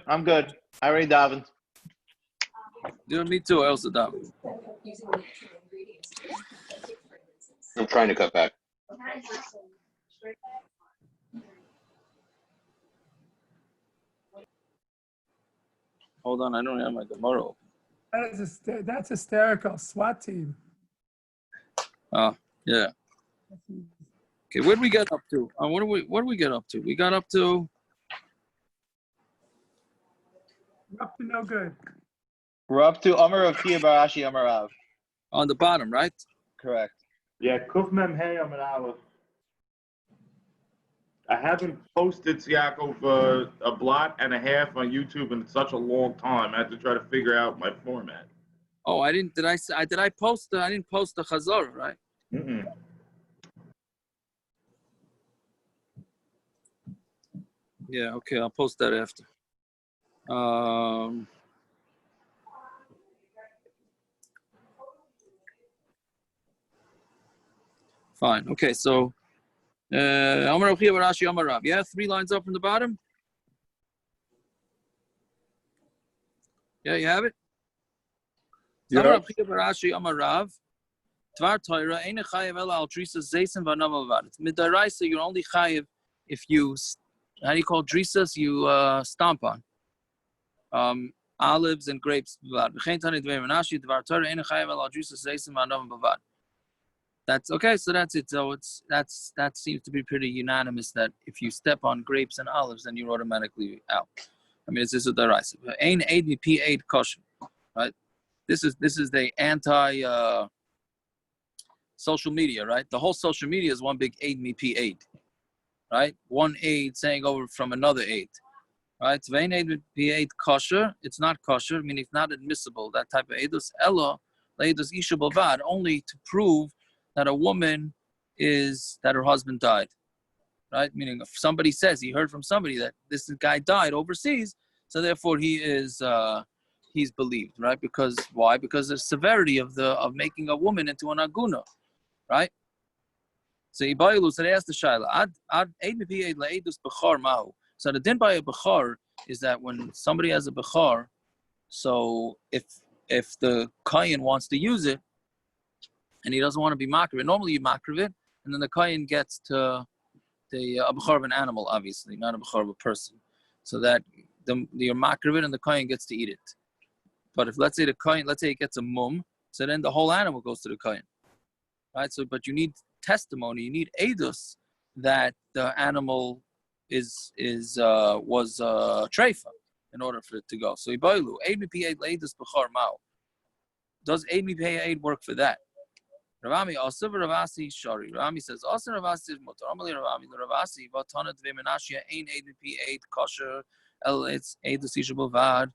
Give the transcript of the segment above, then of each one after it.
I'm good. I already davened. Dude, me too. I also daven. I'm trying to cut back. Hold on, I don't have my Gemara open. That's hysterical. SWAT team. Oh, yeah. Okay, where did we get up to? What do we get up to? We got up to Up to no good. We're up to Amar of Kia Barashi Amar Rav. on the bottom, right? Correct. Yeah, Kuf Mem Hey Amar Aleph. I haven't posted Yaakov a blot and a half on YouTube in such a long time. I had to try to figure out my format. Oh, I didn't. Did I post? I didn't post the Chazor, right? Mm-mm. Yeah. Okay, I'll post that after. Fine. Okay, so Amar Rav Chia bar Ashi Amar Rav. Yeah, 3 lines up from the bottom. Yeah, you have it. Amar Rav Chia bar Ashi Amar Rav. Tvar Torah ein chayev ela al drisas zeisen v'anav avad. Midaraisa, you're only chayev if you, how do you call drisas? You stomp on olives and grapes. That's okay. So that's it. So that seems to be pretty unanimous that if you step on grapes and olives, then you're automatically out. I mean, it's just a deraisa. Ein aid mi pi aid kosher, right? This is the anti social media, right? The whole social media is one big aid me pi aid, right? One aid saying over from another aid, right? Vein aid mi pi aid kosher. It's not kosher, meaning it's not admissible. That type of aidus ella leidus isha bavad, only to prove that a woman that her husband died, right? Meaning if somebody says he heard from somebody that this guy died overseas, so therefore he is he's believed, right? Because why? Because the severity of making a woman into an aguna, right? So Ibayilu said, ask the shaila, ad le'edus bechar mahu. So the din by a bechar is that when somebody has a bechar, so if the kohen wants to use it, and he doesn't want to be makriv, normally you makriv it, and then the kohen gets to the bechar of an animal, obviously, not a bechar of a person. So that you're makriv it, and the kohen gets to eat it. But if let's say it gets a mum, so then the whole animal goes to the kohen, right? So, but you need testimony, you need edus that the animal was treifa in order for it to go. So ibaylu eid mipi eid leidus bechar mao. Does eid mipi eid work for that? Ravami also Ravasi shari. Ravami says also Ravasi is mutar. Amali Ravami Ravasi vatana dve menashia ein eid mipi eid kosher el it's edus isha bavad.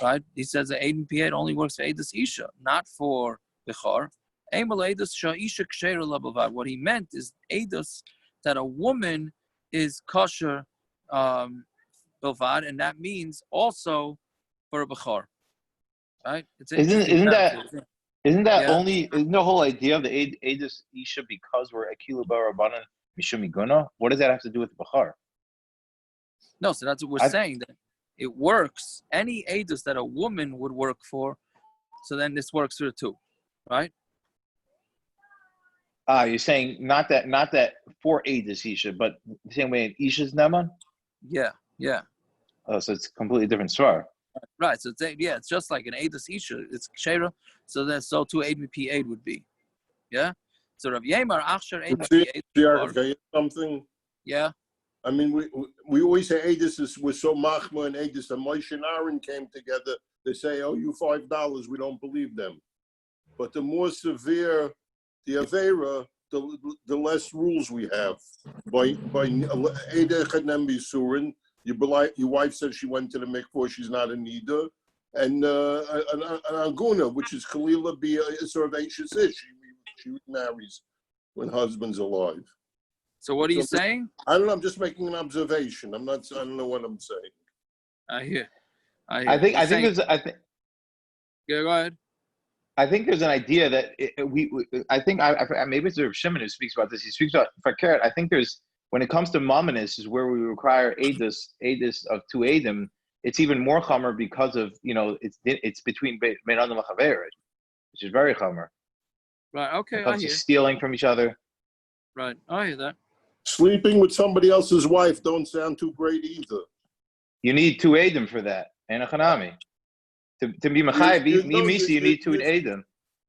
Right? He says that eid mipi eid only works for edus isha, not for bechar. What he meant is edus that a woman is kosher bilvad, and that means also for a bechar. Right? Isn't that only? Isn't the whole idea of the edus isha because we're akilu barabanan mishum miguna? What does that have to do with the bechar? No, so that's what we're saying, that it works. Any edus that a woman would work for, so then this works for it too, right? You're saying not that for edus isha, but the same way in isha's naman. Yeah. Oh, so it's a completely different svar. Right. So it's just like an edus isha. It's kshera. So then so too eid mipi eid would be. Yeah. So Rav Yemar achshar eid mipi eid. Something. Yeah. I mean, we always say edus was so machma and edus. And Moshe and Aaron came together. They say, "Oh, you $5." We don't believe them. But the more severe the avera, the less rules we have. By Eder Chadnem Bisurin, your wife said she went to the mikvah, she's not a nida, and an aguna, which is Kalila be a sort of Aishas ish. She marries when husband's alive. So what are you saying? I don't know. I'm just making an observation. I don't know what I'm saying. I hear. I think there's. Yeah, go ahead. I think there's an idea that I think maybe it's Rav Shimon who speaks about this. He speaks about fakert. I think there's, when it comes to mamanis, is where we require edus of two edim. it's even more chamer because of it's between ben adam and chaver, which is very chamer. Right. Okay. When it I comes to hear. stealing from each other. Right. I hear that. Sleeping with somebody else's wife don't sound too great either. You need two Adam for that, and a chanami. To be Machai, you need two Adam.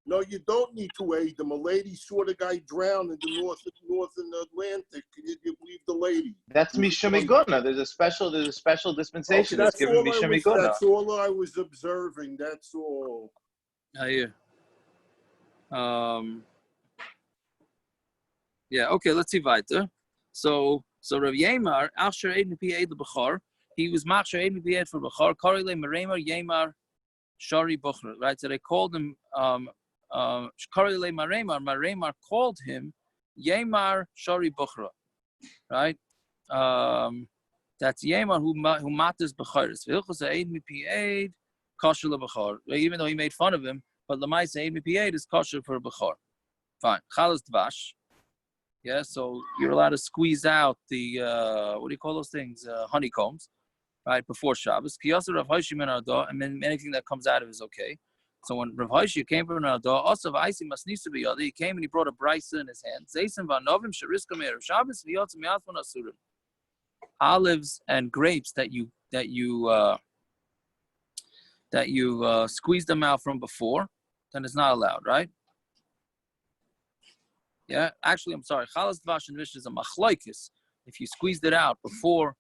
No, you don't need to aid them. A lady saw the guy drown in the northern Atlantic. You leave the lady. That's Mishumi Guna. There's a special dispensation that's given Mishumi Guna. That's all I was observing. That's all. I hear. Yeah. Okay. Let's see weiter. So Rav Yemar, Asher Eid Pi Eid B'char, he was Machsher Eid Pi Eid for B'char. Karile Meremar Yemar Shari Buchra. Right. So they called him. Karile Maremar called him Yemar Shari Buchra, right? That's Yemar who matters B'charis. V'ilchos Eid Mipi Eid kosher leBechar. Even though he made fun of him, but L'maisa Eid Mipi Eid is kosher for Bechar. Fine. Chalas Dvash. Yeah, so you're allowed to squeeze out the what do you call those things? Honeycombs, right? Before Shabbos. Kiyasa Rav Hoshi min Arda, and then anything that comes out of it is okay. So when Rav Hoshi came from Arda, also Vaisi Masnisa b'yadi, he came and he brought a brisa in his hand. Zaysim v'anovim sheriska me'erev Shabbos v'yotzim yatfon asurim. Olives and grapes that you squeeze them out from before, then it's not allowed, right? Yeah, actually, I'm sorry. Chalas dvash and Mishna is a Machlokes. If you squeezed it out before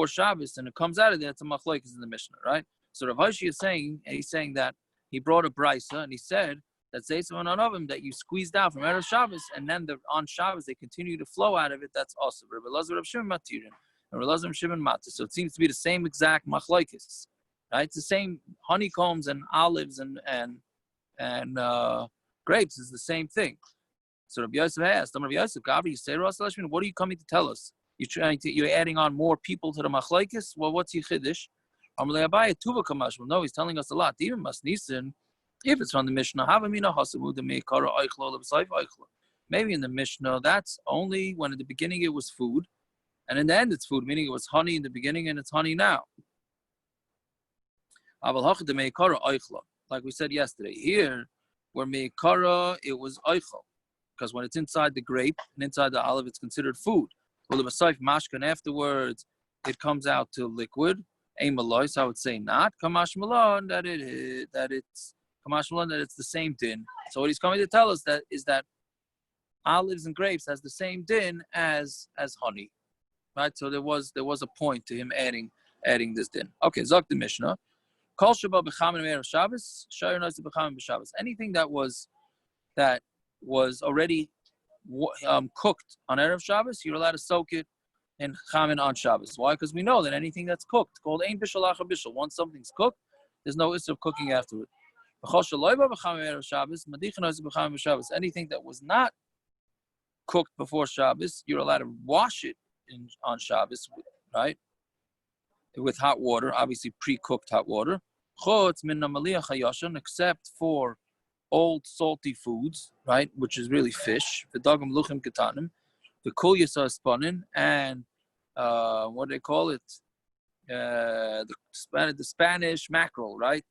Shabbos and it comes out of there, it's a Machlokes in the Mishna, right? So Rav Hoshi is saying, he's saying that he brought a brisa and he said that Zaysim v'anovim that you squeezed out from Erev Shabbos and then on Shabbos they continue to flow out of it. That's also Rabbi Elazar Rav Shimon Matirin and Rabbi Elazar Rav Shimon Matir. So it seems to be the same exact Machlokes, right? It's the same honeycombs and olives and grapes is the same thing. So Rabbi Yosef asked, Rabbi Yosef, Gabri, you say, what are you coming to tell us? You're adding on more people to the Machlokes? Well, what's your chiddush? No, he's telling us a lot. Even Masnisin, if it's from the Mishna, maybe in the Mishnah, that's only when in the beginning it was food, and in the end it's food, meaning it was honey in the beginning and it's honey now. Like we said yesterday, here, where meikara, it was oichel. Because when it's inside the grape and inside the olive, it's considered food. Well, the Masayif mashkan afterwards, it comes out to liquid. Ein maloi, so I would say not. Kamash malon, that it's the same din. So what he's coming to tell us is that olives and grapes has the same din as honey, right? So there was a point to him adding this din. Okay, Zok the Mishnah. Kol shaba b'chamin erev Shabbos, shayir nois b'chamin b'Shabbos. Anything that was already cooked on Erev Shabbos, you're allowed to soak it in chamin on Shabbos. Why? Because we know that anything that's cooked, called ein bishul achar bishul, once something's cooked, there's no issue of cooking afterward. Anything that was not cooked before Shabbos, you're allowed to wash it on Shabbos, right? With hot water, obviously pre-cooked hot water. Except for old salty foods, right, which is really fish. The dagam luchim ketanim, the kulyasa spanin, and what do they call it? The Spanish mackerel, right?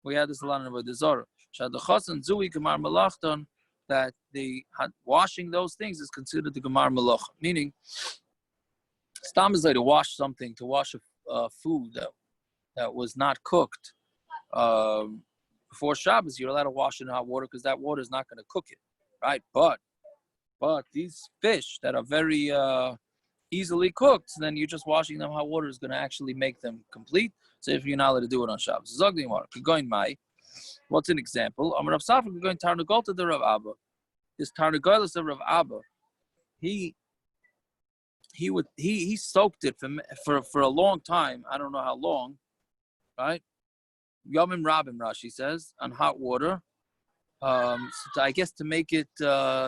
We had this a lot about the Zara. Shadachas and zui gemar malachton, that the washing those things is considered the gemar malach, meaning stam is like to wash something, to wash a food that was not cooked. Before Shabbos, you're allowed to wash it in hot water because that water is not going to cook it, right? But these fish that are very easily cooked, then you're just washing them hot water is going to actually make them complete. So if you're not allowed to do it on Shabbos, what's an example? Amar Rav Safra going Tarnagol to the Rav Abba. This Tarnagolis of Rav Abba, he soaked it for a long time. I don't know how long, right? Yomim Rabim, Rashi says, on hot water. I guess to make it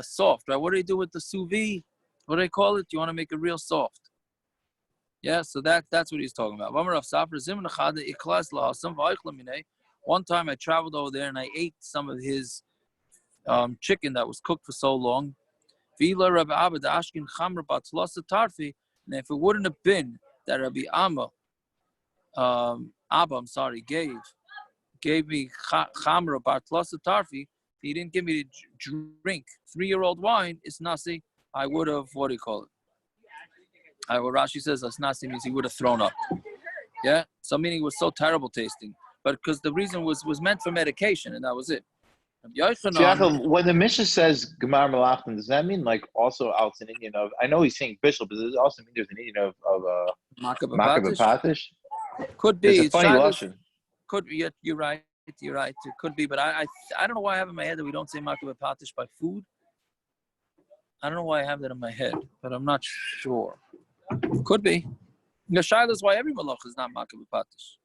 soft, right? What do they do with the sous vide? What do they call it? You want to make it real soft. Yeah, so that's what he's talking about. One time I traveled over there and I ate some of his chicken that was cooked for so long. And if it wouldn't have been that Rabbi Amma Abba, I'm sorry, gave me chamra bartlosa tarfi. He didn't give me to drink 3-year-old wine. It's nasi. I would have, what do you call it? What Rashi says, that's nasi means he would have thrown up. Yeah. So meaning it was so terrible tasting, but because the reason was meant for medication, and that was it. Yaakov, when the Mishna says Gemara Malachim, does that mean like also out an Indian of? I know he's saying bishul, but does it also mean there's an Indian of Makabapatish? Could be. It's a funny lashon. Could be. You're right. You're right. It could be, but I don't know why I have in my head that we don't say Makabapatish by food. I don't know why I have that in my head, but I'm not sure. Could be. The shaila is why every malach is not Makabapatish,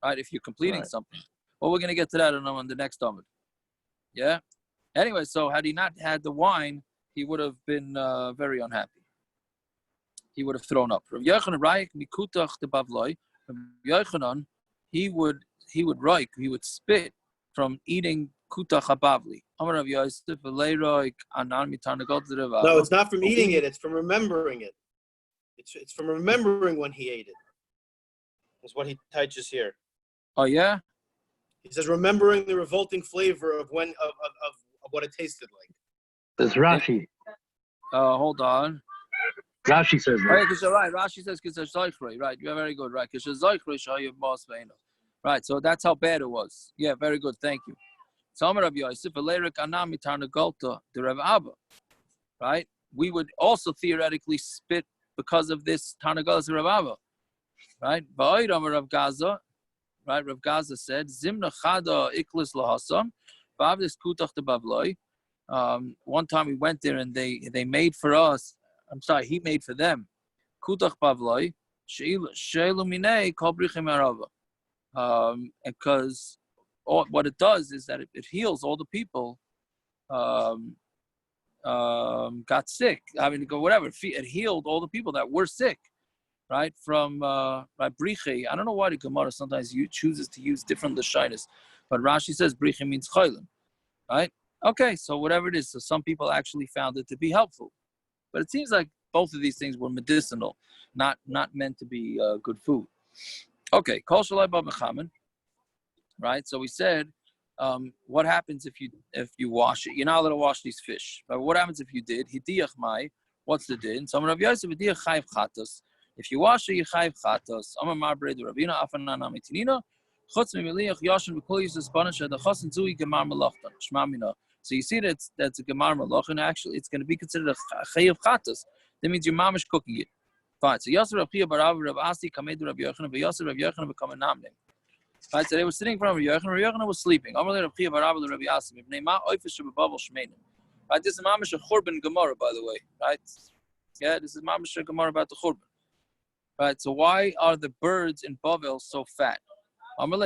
right? If you're completing something. Well, we're gonna get to that on the next Amud. Yeah. Anyway, so had he not had the wine, he would have been very unhappy. He would have thrown up. Rav Yochanan Raik Mikutach the Bavloi. Rav Yochanan, he would spit from eating kutach habavli. Amar Rav Yosef Leiroik Anan Mitana Gold. No, it's not from eating it. It's from remembering it. It's from remembering when he ate it. That's what he teaches here. Oh yeah. He says, remembering the revolting flavor of what it tasted like. That's Rashi. Hold on. Rashi says that. Right, because you're right. Rashi says right. You're very good. Right, right. So that's how bad it was. Yeah, very good. Thank you. Right. We would also theoretically spit because of this Tarnagolas Rav Abba. Right. Rav Gaza. Right, Rav Gaza said, "Zimna chada iklis lahasam, bavdis kutach de bavloi." One time we went there and they made for us. I'm sorry, he made for them kutach bavloi sheilu minei kol brichim arava. Because what it does is that it heals all the people got sick. I mean, whatever. It healed all the people that were sick. Right, from briche. I don't know why the Gemara sometimes chooses to use different lashonos, but Rashi says briche means chaylim. Right? Okay, so whatever it is, so some people actually found it to be helpful, but it seems like both of these things were medicinal, not meant to be good food. Okay, kol shalai ba mechamen. Right, so we said, what happens if you wash it? You're not allowed to wash these fish. But what happens if you did? Hidiyach mai. What's the din? So Rav Yosef hidiyach chayv chatos. If you wash it, you chayv chatos. Amar Marbred Ravina Afanana Mitinina. Chutz Mimiliach Yashin V'Kol Yisrael Spanish the Chasen Zui Gemar Malachtan Shma Mina. So you see that's a Gemar Malach, and actually it's going to be considered a chayv chatos. That means your mom is cooking it. Fine. So Yasser Rav Chia Barav Rav Asi Kamedu Rav Yochanan V'Yasser Rav Yochanan become a namnim. Right. So they were sitting in front of Rav Yochanan. Rav Yochanan was sleeping. Amar Rav Chia Barav Rav Asi Mipnei Ma Oifish Shabbavel Shmeinim. Right. This is mamish a churban Gemara, by the way. Right. Yeah. This is mamish a Gemara about the churban. Right, so why are the birds in Bavel so fat? Go to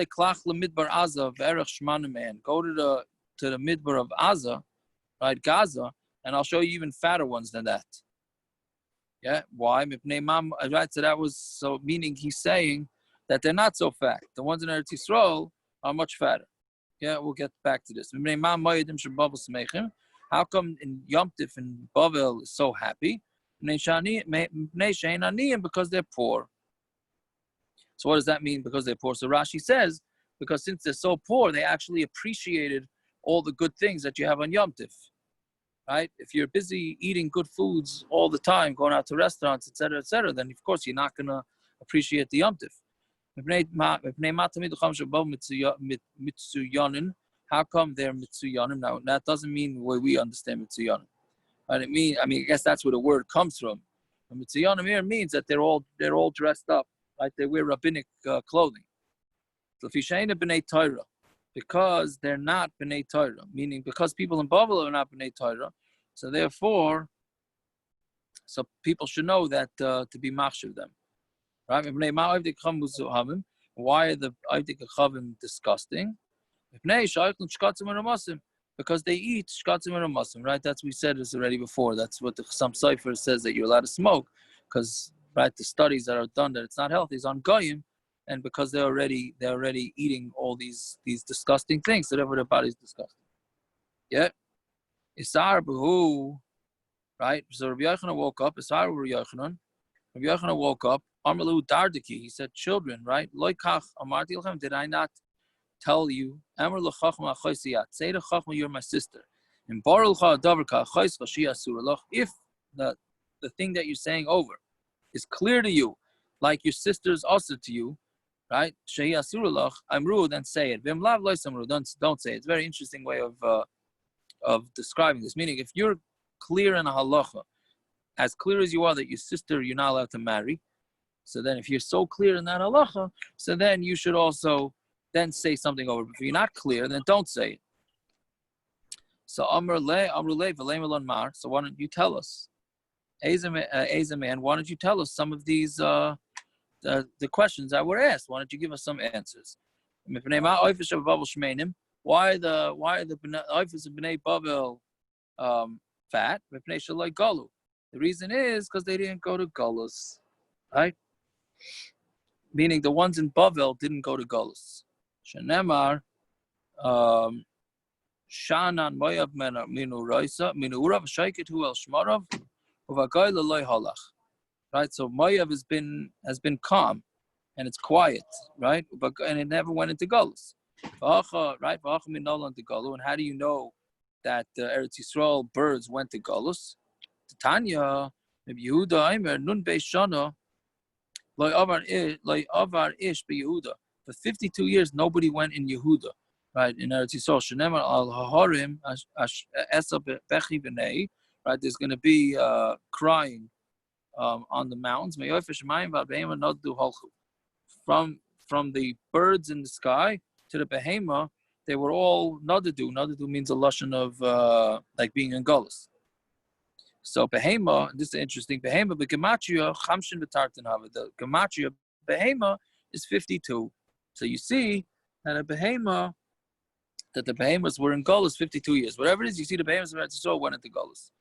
the midbar of Aza, right, Gaza, and I'll show you even fatter ones than that. Yeah, why? Right, so that was so meaning he's saying that they're not so fat. The ones in Eretz Yisrael are much fatter. Yeah, we'll get back to this. How come in Yom Tif and Bavel is so happy? Because they're poor. So what does that mean? Because they're poor. So Rashi says, because since they're so poor, they actually appreciated all the good things that you have on Yom Tif. Right? If you're busy eating good foods all the time, going out to restaurants, etc., then of course you're not going to appreciate the Yom Tif. How come they're mitsuyanim? Now that doesn't mean the way we understand mitsuyanim. I mean, I guess that's where the word comes from. Mitzuyanim here means that they're all dressed up, like they wear rabbinic clothing. So Fishaina b'nei Torah, because they're not b'nei Torah, meaning because people in Bavel are not b'nei Torah, so therefore, so people should know that to be machshav them, right? Why are the Avdik Chavim disgusting? Because they eat shkatzim and ramasim, right? That's we said this already before. That's what some cipher says that you're allowed to smoke, because right the studies that are done that it's not healthy is on goyim, and because they're already eating all these disgusting things, so therefore their body's disgusting. Yeah, Isar b'hu, right? So Rabbi Yochanan woke up. Isar Rabbi Yochanan woke up. Amalu Dardaki, he said, children, right? Loikach Amarti Lachem, did I not tell you? Amar Lachachma Choisiyat, say to Chachma, you're my sister. In Barulcha Davarka Choischa Shia Suralach, if the thing that you're saying over is clear to you, like your sister's also to you, right? Shia Suralach, Amru, then say it. Vim Lav Loisamru, don't say it. It's a very interesting way of describing this. Meaning, if you're clear in a halacha, as clear as you are that your sister you're not allowed to marry, so then if you're so clear in that halacha, so then you should also then say something over. If you're not clear, then don't say it. So Amr le v'lei melon mar. So why don't you tell us, man? Why don't you tell us some of these the questions that were asked? Why don't you give us some answers? Why the oifus of bnei Bavel fat? The reason is because they didn't go to Gullus, right? Meaning the ones in Bavel didn't go to Gullus. Shenemar, Shanan Moyav Minu Raisa, Minu Urav Shaiket Hu El Shmarav, Uvagay Laloi Halach. Right? So Moyav has been calm and it's quiet, right? And it never went into Gullus. Right? And how do you know that the Eretz Yisrael birds went to Gullus? Tanya, maybe Yehuda Aimer, Nun Beis Shana, Loi Avar Ish Be Yehuda. For 52 years, nobody went in Yehuda, right? In Eretz Yisrael, Shenemar Al Haharim Esa Bechi B'nei, right? There's going to be crying on the mountains. From the birds in the sky to the behema, they were all nadadu. Nadadu means a lashon of like being in Gullus. So behema, this is interesting. Behema, the gematria chamshin v'tartan hava. The gematria behema is 52. So you see that the behemoths were in Gullus 52 years. Whatever it is, you see the behemoths of Eretz Yisrael went into Gullus.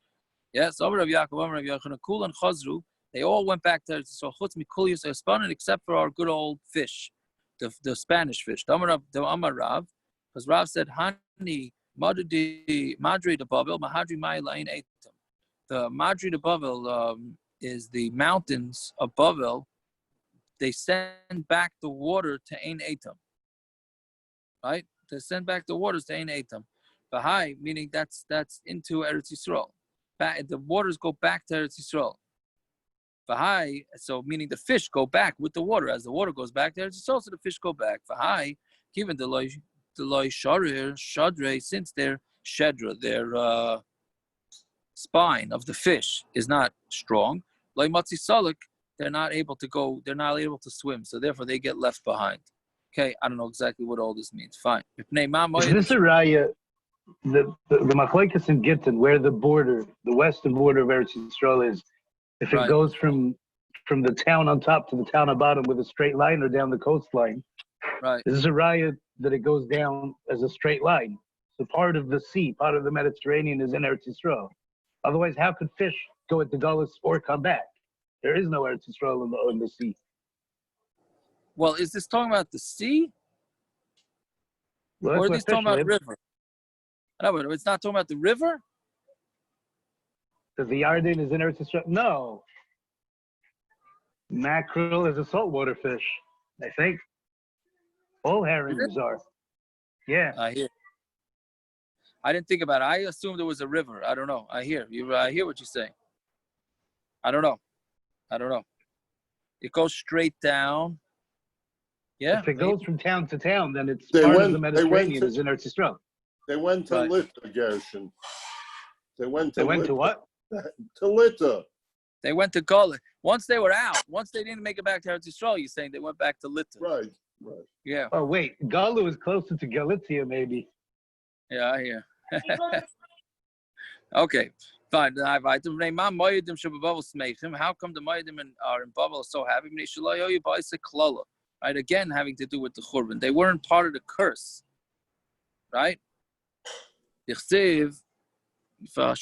Yes, over Rav Yaakov, Rav Yochanan, Kul and Chazru, they all went back to Eretz Yisrael. Chutz mikul yisrael, except for our good old fish, the Spanish fish. The Amar Rav, because Rav said, Hani Madri de Bavel, Mahadri Ma'elain Eitam. The Madri de Bavel is the mountains of Bavel. They send back the water to Ein Eitam. Right? They send back the waters to Ein Eitam. Bahai, meaning that's into Eretz Yisrael. The waters go back to Eretz Yisrael. Bahai, so meaning the fish go back with the water. As the water goes back to Eretz Yisrael, so the fish go back. Bahai, given the loy sharir, shadre, since their shedra, their spine of the fish is not strong, loy matzi salik, they're not able to go, they're not able to swim, so therefore they get left behind. Okay, I don't know exactly what all this means. Fine. Is this a raya? The Machlokes in Gittin, where the border, the western border of Eretz Yisrael is, if it goes from the town on top to the town on bottom with a straight line or down the coastline, right? Is this a raya that it goes down as a straight line? So part of the sea, part of the Mediterranean is in Eretz Yisrael. Otherwise, how could fish go into Gullus or come back? There is no Eretz Yisrael in the sea. Well, is this talking about the sea? Well, or is this talking about the river? No, but it's not talking about the river? Because the Yarden is in Eretz Yisrael? No. Mackerel is a saltwater fish, I think. All herrings are. Yeah. I hear. I didn't think about it. I assumed there was a river. I don't know. I hear you. I hear what you're saying. I don't know. It goes straight down. Yeah. If it goes from town to town, then it's part of the Mediterranean is in Eretz Yisrael. They went to Litta, Gershon. They went to what? To Litta. They went to Gullus. Once they were out, once they didn't make it back to Eretz Yisrael, you're saying they went back to Litta. Right. Yeah. Oh, wait. Galu is closer to Galicia, maybe. Yeah, I hear. Okay, fine. How come the Moedim are in Bavel so happy? Right, again, having to do with the Churban. They weren't part of the curse. Right? He said, he said,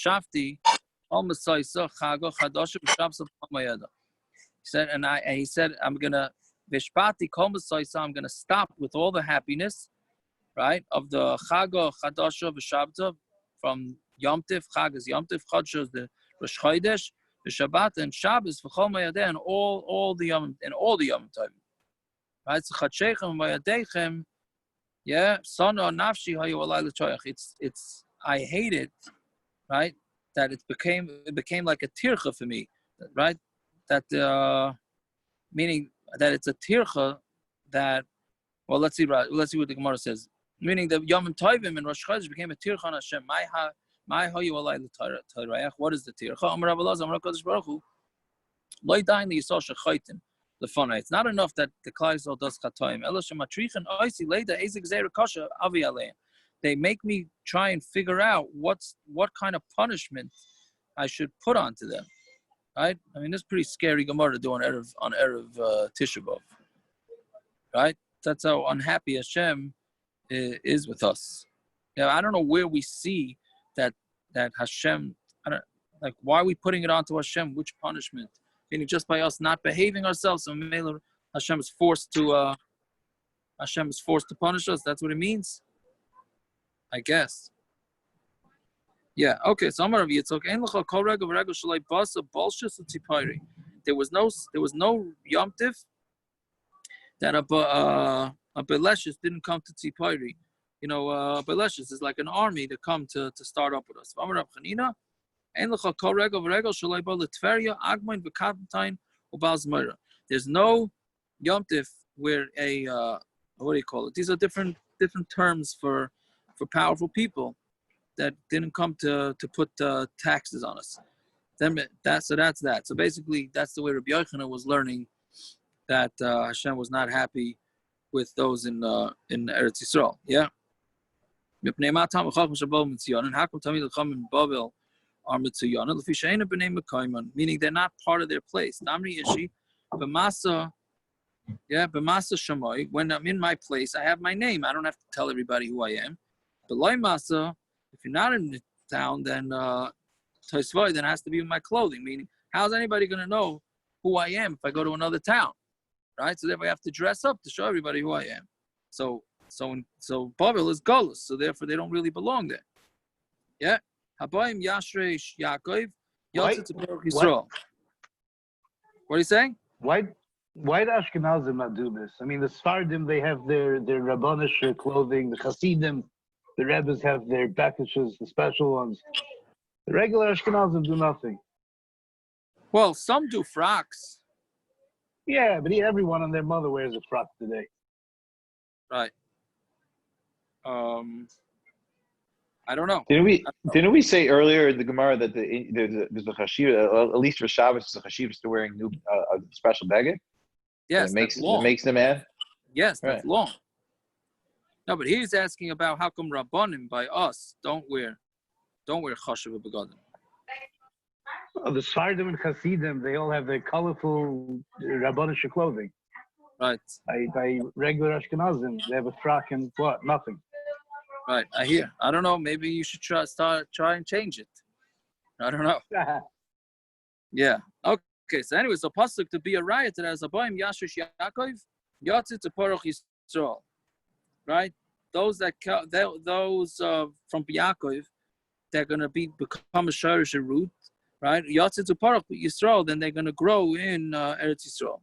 I'm gonna stop with all the happiness, right, of the Chago Chadasha v'Shabta from Yom Tif. Chag is Yom Tif, Chadasha is the Rosh Chodesh, the Shabbat and Shabbos v'chol ma'yadeh and all the Yom Tovim. Right? So Chadshechem v'yadechem, yeah, Sana nafshi hayu alay l'choyach. It's I hate it, right? That it became like a tircha for me, right? That meaning that it's a tircha that. Well, let's see what the Gemara says. Meaning the Yom Tovim and Rosh Chodesh became a tircha on Hashem. My hayu alay l'torayach. What is the tircha? Amar Rav Elazar, Amar Kadosh Baruch Hu. Lo dayin yisol shechaytim lefana. It's not enough that the Klal Yisrael does chatoim. Ela shematrichen oisi leida ezik zera kasha avi aleim. They make me try and figure out what kind of punishment I should put onto them. Right? I mean, it's pretty scary Gemara to do on Erev Tisha B'Av. Right? That's how unhappy Hashem is with us. I don't know where we see that Hashem. Why are we putting it onto Hashem? Which punishment? Meaning just by us not behaving ourselves, so Hashem is forced to punish us. That's what it means, I guess. Yeah. Okay. So Amar Rav Yitzchak, Ein lecha kol regel v'regel shalei basa bolshus u'tzipayri. There was no Yom Tiv that a Beleshes didn't come to Tzipayri. Beleshes is like an army to come to start up with us. Amar Rav Chanina, Ein lecha kol regel v'regel shalei ba l'tveria agmoin v'kavtain u'bal zmeira. There's no Yom Tiv where a what do you call it? These are different terms for powerful people that didn't come to put taxes on us. Then that's that. So basically, that's the way Rabbi Yochanan was learning that Hashem was not happy with those in Eretz Yisrael. Yeah. And how come Tamid Chacham in Babel are mitzuyanan? Meaning they're not part of their place. Namri ishi b'masa. Yeah, b'masa shamoy. When I'm in my place, I have my name. I don't have to tell everybody who I am. But loy masa. If you're not in the town, then Tosvoy, then it has to be in my clothing. Meaning, how's anybody going to know who I am if I go to another town, right? So therefore, I have to dress up to show everybody who I am. So Babel is Golus, so therefore they don't really belong there. Yeah. Habayim Yashresh Yaakov Yotzet Yisrael. What are you saying? Why do Ashkenazim not do this? I mean, the Sfardim, they have their Rabbanish clothing. The Hasidim, the Rebbes have their packages, the special ones. The regular Ashkenazim do nothing. Well, some do frocks. Yeah, but everyone and their mother wears a frock today. Right. I don't know. Didn't we say earlier in the Gemara that there's a chashiva, at least for Shabbos, there's a chashiva to wearing a special baggage? Yes, it makes them mad. Yes, that's long. No, but he's asking about how come Rabbanim by us don't wear chashiva begadim. Well, the Sfardim and Hasidim, they all have their colorful Rabbanish clothing. Right. By regular Ashkenazim, they have a frock and what? Nothing. Right. I hear. I don't know. Maybe you should try and change it. I don't know. Yeah. Okay. So anyway, so pasuk to be a riot that has a boim Yashish Yaakov Yatzit to Paroch Yisrael. Right. Those from Yaakov, they're going to become a shirish root. Right. Yatzit to Paroch Yisrael, then they're going to grow in Eretz Yisrael.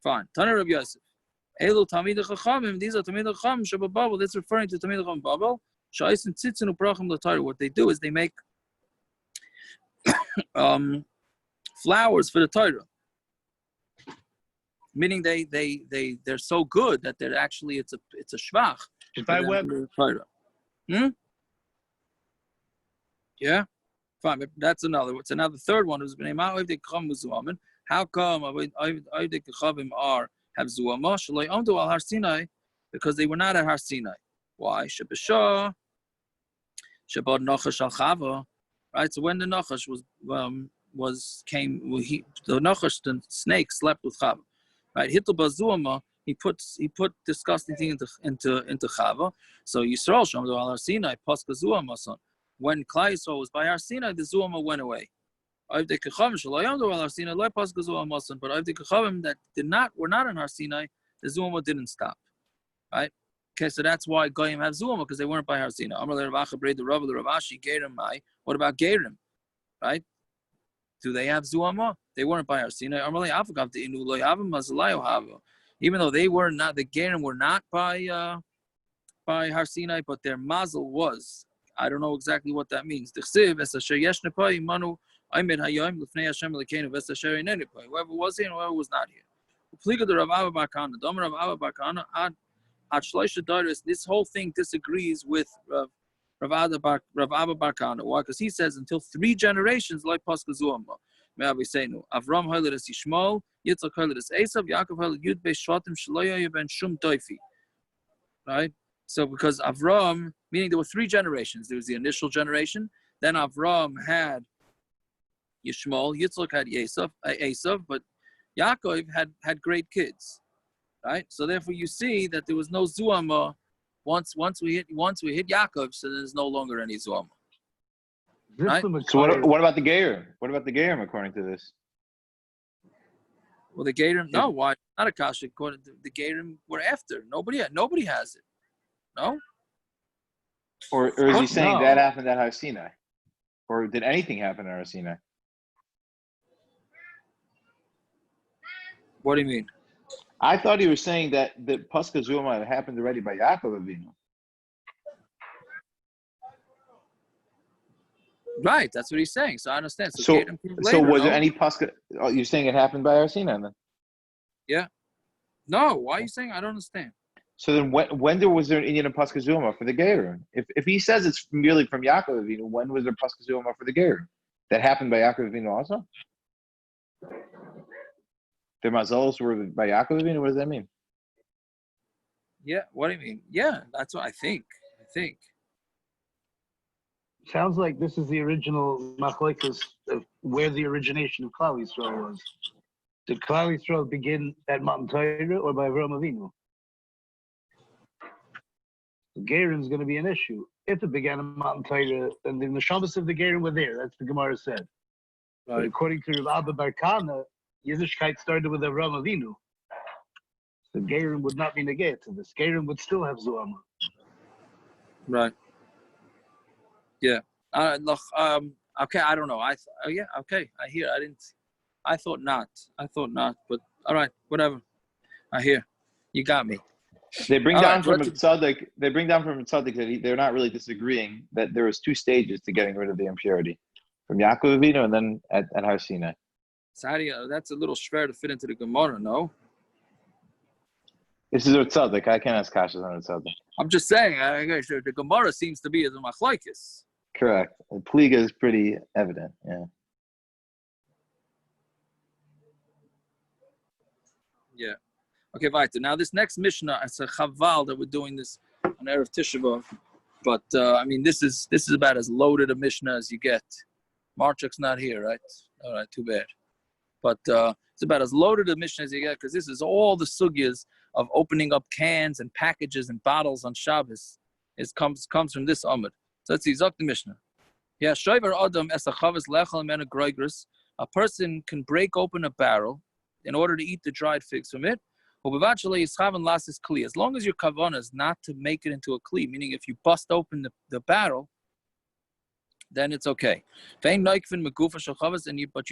Fine. Taner Rav Yosef. Elu Tamid Chachamim. These are Tamid Chachamim Shabbat Babel. That's referring to Tamid Chachamim Babel. Sha'is and Tzitzin U'Brachim L'Torah. What they do is they make flowers for the Torah. Meaning they're so good that they're actually it's a shvach. If I went Torah. Yeah. Fine. But that's another. It's another third one. Who's been Zuhama. How come Oivdik Chavim have Zuhama? Shaloi Amdu al Har Sinai, because they were not at Har Sinai. Why? Shebeshah, Shabbat Nachash al Chava. Right. So when the Nachash the Nachash, the snake, slept with Chava. Right. Hittel Bazuhama. He put disgusting things into Chava. So Yisrael Shamdu al Har Sinai Paska Zuhama son. When Klal Yisrael was by Har Sinai, the Zuhama went away. But Avdei Kechavim that were not in Har Sinai, the Zuhama didn't stop. Right? Okay, so that's why Goyim have Zuhama, because they weren't by Har Sinai. What about Gerim? Right? Do they have Zuhama? They weren't by Har Sinai. Even though they were not, the Gerim were not by Har Sinai, but their mazel was. I don't know exactly what that means. Whoever was here and whoever was not here. This whole thing disagrees with Rav Abba Bar Kana. Why? Because he says until 3 generations, like Pascha Zuhama. Avram Hoyled es Yishmael, Yitzchak Hoyled es Esav, Yaakov Hoyled Yud Beis Shvatim Shelo Ben Shum Toifi. Right? So because Avram, meaning there were 3 generations. There was the initial generation. Then Avram had Yishmael, Yitzchak had Esav, but Yaakov had great kids. Right? So therefore you see that there was no Zuhama once we hit Yaakov, so there's no longer any Zuhama. Right? So what about the Gerim? What about the Gerim according to this? Well, the Gerim, no, why? Not a kasha. According to the Gerim, were after. Nobody has it. No? Or is he saying that happened at Har Sinai? Or did anything happen at Har Sinai? What do you mean? I thought he was saying that the Pascha Zuhama happened already by Yaakov Avinu. Right, that's what he's saying. So I understand. So later, was there any Pascha? Oh, you're saying it happened by Har Sinai then? Yeah. No, why are you saying? I don't understand. So then when was there an Indian of Pascha Zuhama for the Gerim? If he says it's merely from Yaakov Avinu, when was there Pascha Zuhama for the Gerim? That happened by Yaakov Avinu also? The mazalos were by Yaakov Avinu? What does that mean? Yeah, what do you mean? Yeah, that's what I think. Sounds like this is the original Machlokes of where the origination of Klal Yisrael was. Did Klal Yisrael begin at Mount Torah or by Avraham Avinu? The Gerim is going to be an issue. If it began at Mount Torah, then the neshamas of the Gerim were there. That's the Gemara said. Right. But according to Rav Abba Bar Kana, Yiddishkeit started with Avraham Avinu. The Gerim would not be negate to this. Gerim would still have Zuhama. Right. Yeah. Okay. I don't know. Yeah. Okay. I hear. I thought not. But all right. Whatever. I hear. You got me. They bring down from a tzaddik. They bring down from a tzaddik that they're not really disagreeing that there was 2 stages to getting rid of the impurity, from Yaakov Avinu and then at Har Sinai. Sadia, that's a little schwer to fit into the Gemara. No. This is a tzaddik. I can't ask kashas on a tzaddik. I'm just saying. The Gemara seems to be as a Machlokes. Correct. The pliga is pretty evident. Yeah. Yeah. Okay, weiter. Now this next Mishna, it's a chaval that we're doing this on Erev Tisha B'Av. But I mean, this is about as loaded a Mishnah as you get. Marchuk's not here, right? All right, too bad. But it's about as loaded a Mishnah as you get because this is all the sugyas of opening up cans and packages and bottles on Shabbos. It comes from this Amud. So let's see, Zok the Mishnah. Yeah, Shoiver Adam es a chavas lechal mena groigris. A person can break open a barrel in order to eat the dried figs from it. As long as your kavanah is not to make it into a kli, meaning if you bust open the barrel, then it's okay. But you're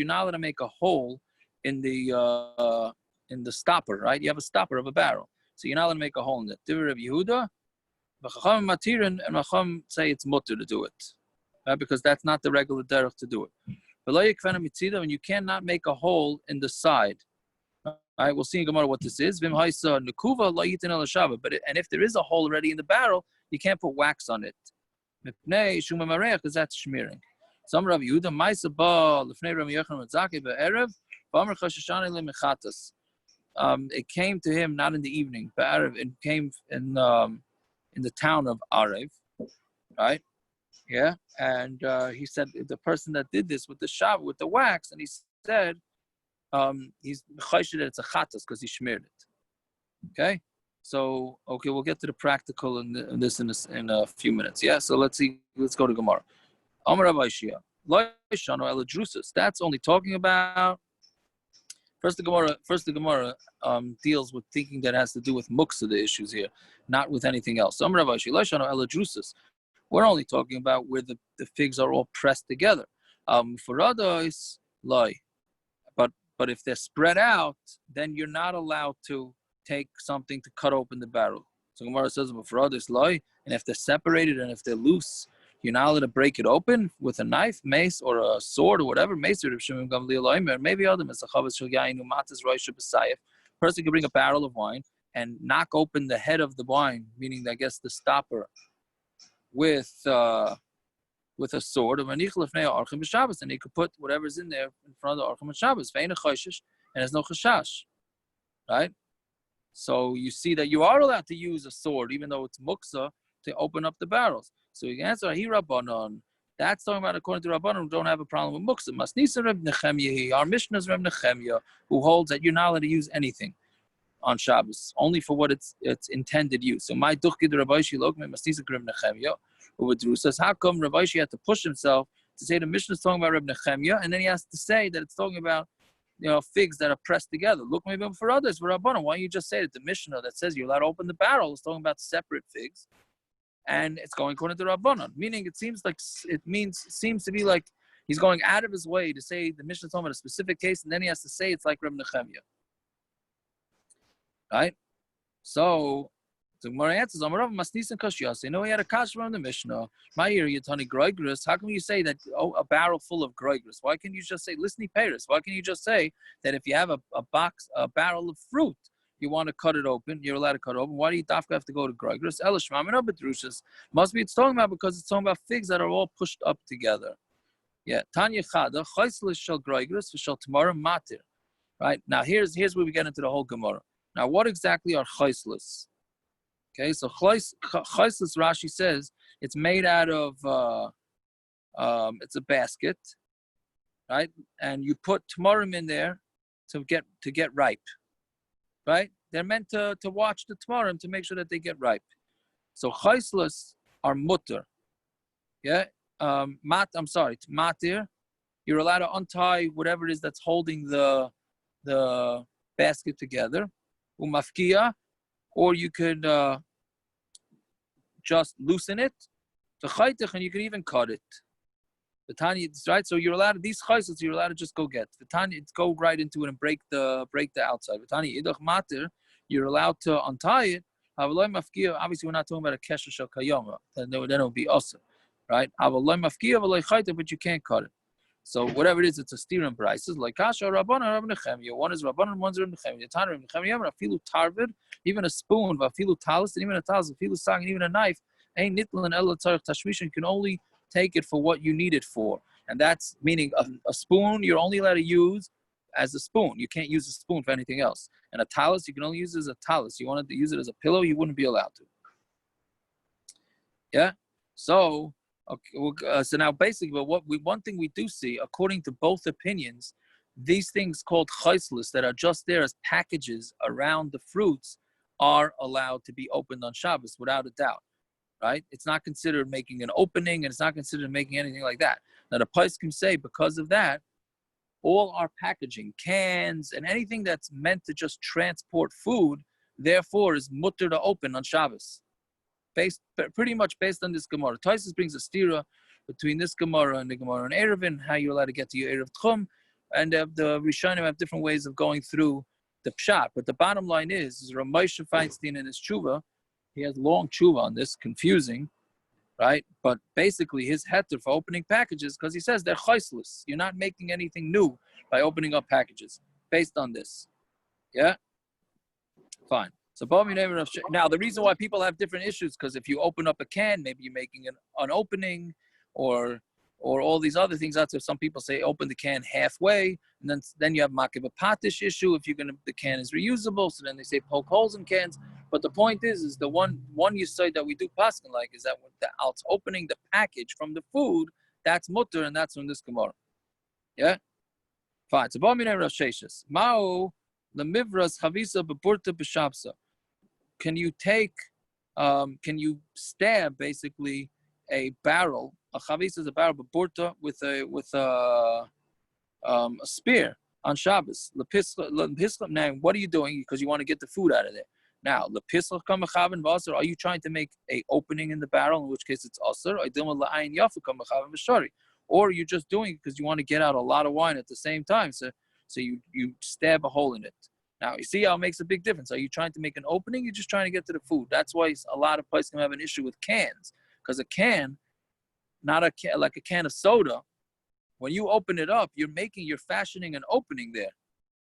not allowed to make a hole in the stopper, right? You have a stopper of a barrel, so you're not allowed to make a hole in it. Divrei Rav Yehuda, and Macham say it's mutter to do it, right? Because that's not the regular derech to do it. And you cannot make a hole in the side. All right, we'll see in Gemara what this is. But and if there is a hole already in the barrel, you can't put wax on it. Because that's shmiring. Some Rav Yehuda Ma'isa ba lefnei Rav Yochanan Zaki be'erev v'amar chashashani lemechatas. It came to him not in the evening, but it came in the town of Arev, right? Yeah, and he said the person that did this with the shav with the wax, and he said he's chayshid that it's a chatas because he shmired it. Okay. So, we'll get to the practical in this in a few minutes. Yeah, so let's see. Let's go to Gemara. Amar Rav Aishia. That's only talking about. First, the Gemara deals with thinking that has to do with muktza, the issues here, not with anything else. So, Amar Rav Aishia. We're only talking about where the figs are all pressed together. For others, loy. But if they're spread out, then you're not allowed to take something to cut open the barrel. So Gemara says, loy, and if they're separated and if they're loose, you're not allowed to break it open with a knife, mace, or a sword or whatever. Mace or maybe other person can bring a barrel of wine and knock open the head of the wine, meaning I guess the stopper, with a sword, and he could put whatever's in there in front of the Archim Shabbos, and there's no chashash, right? So you see that you are allowed to use a sword, even though it's muktza, to open up the barrels. So you can answer, he Rabbanon. That's talking about according to Rabbanon who don't have a problem with muktza. Masnisa Reb Nechemya, our Mishna is Reb Nechemya, who holds that you're not allowed to use anything on Shabbos, only for what its intended use. So my duchkid Rabbi Shilok, my Masnisa Reb Nechemya, who says, how come Rabbi Shi had to push himself to say the Mishnah is talking about Reb Nechemya, and then he has to say that it's talking about figs that are pressed together. Look, maybe for others, for Rabbanon, why don't you just say that the Mishnah that says you're allowed to open the barrel is talking about separate figs, and it's going according to Rabbanon. Meaning, it seems to be like he's going out of his way to say the Mishnah is talking about a specific case, and then he has to say it's like Reb Nechemya, right? So the Gemara answers, he had a kash from the Mishnah. My ear, Yatani Groigris. How come you say that a barrel full of Groigris? Why can't you just say Listni Paris? Why can't you just say that if you have a barrel of fruit, you want to cut it open, you're allowed to cut it open? Why do you have to go to Groigris? Elishmamina Bedrushas. Must be it's talking about because it's talking about figs that are all pushed up together. Yeah. Tanya Chada, Chaislish shall Groigris, shall tomorrow matir. Right? Now here's where we get into the whole Gemara. Now what exactly are Chaislis? Okay, so chaislis, Rashi says, it's made out of, it's a basket, right? And you put tamarim in there to get ripe, right? They're meant to watch the tamarim to make sure that they get ripe. So chaislis are mutter, yeah? Matir, you're allowed to untie whatever it is that's holding the basket together. Umafkia, or you could just loosen it, and you can even cut it. The Tanya, right? So you're allowed to, these chaysos, you're allowed to just go get. The Tanya, go right into it and break the outside. The Tanya, idach matir, you're allowed to untie it. Obviously, we're not talking about a kesher shel kayoma. Then it would be awesome, right? But you can't cut it. So whatever it is, it's a steering prices. Like kasha Rabbanon Reb Nechemya. One is Rabbanon, one's Reb Nechemya. Tana Reb Nechemya, afilu tarvid, even a spoon, afilu talis, and even a talis, afilu sang, and even a knife. Ain't nitl and ela tzarich tashmish. You can only take it for what you need it for, and that's meaning a spoon you're only allowed to use as a spoon. You can't use a spoon for anything else. And a talis you can only use as a talis. You wanted to use it as a pillow, you wouldn't be allowed to. Yeah. So. Okay, so now basically, but one thing we do see, according to both opinions, these things called chaislis that are just there as packages around the fruits are allowed to be opened on Shabbos without a doubt, right? It's not considered making an opening, and it's not considered making anything like that. Now the Pais can say because of that, all our packaging, cans, and anything that's meant to just transport food, therefore is mutter to open on Shabbos. Pretty much based on this Gemara. Taisus brings a stira between this Gemara and the Gemara and Erevin, how you're allowed to get to your Erev Tchum, and the Rishonim have different ways of going through the pshat. But the bottom line is Ramosha Feinstein in his tshuva, he has long tshuva on this, confusing, right? But basically his heter for opening packages, because he says they're chaislis. You're not making anything new by opening up packages based on this. Yeah? Fine. So now the reason why people have different issues, because if you open up a can, maybe you're making an opening, or all these other things. That's if some people say open the can halfway, and then you have makiv patish issue if the can is reusable. So then they say poke holes in cans. But the point is the one you say that we do paskin like is that when it's opening the package from the food, that's mutter, and that's from this Gemara. Yeah, fine. So Rosheshes Mao lemivras chavisa beburta b'shabsa. Can you stab basically a barrel? A chavis is a barrel, but burta with a spear on Shabbos. Now, what are you doing? Because you want to get the food out of there. Now, are you trying to make a opening in the barrel, in which case it's aser? or you're just doing it because you want to get out a lot of wine at the same time. So you stab a hole in it. Now, you see how it makes a big difference. Are you trying to make an opening? You're just trying to get to the food. That's why a lot of places can have an issue with cans, because a can, not a can, like a can of soda, when you open it up, you're fashioning an opening there,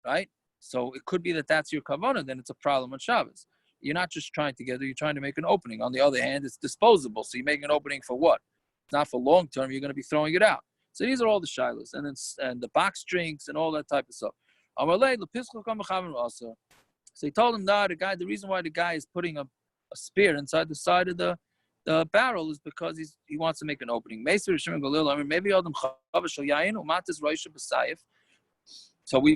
right? So it could be that that's your kavanah, then it's a problem on Shabbos. You're not just trying to get it, you're trying to make an opening. On the other hand, it's disposable. So you make an opening for what? It's not for long term, you're going to be throwing it out. So these are all the shilas, and the box drinks and all that type of stuff. So he told him that the reason why the guy is putting a spear inside the side of the barrel is because he wants to make an opening. Maybe so we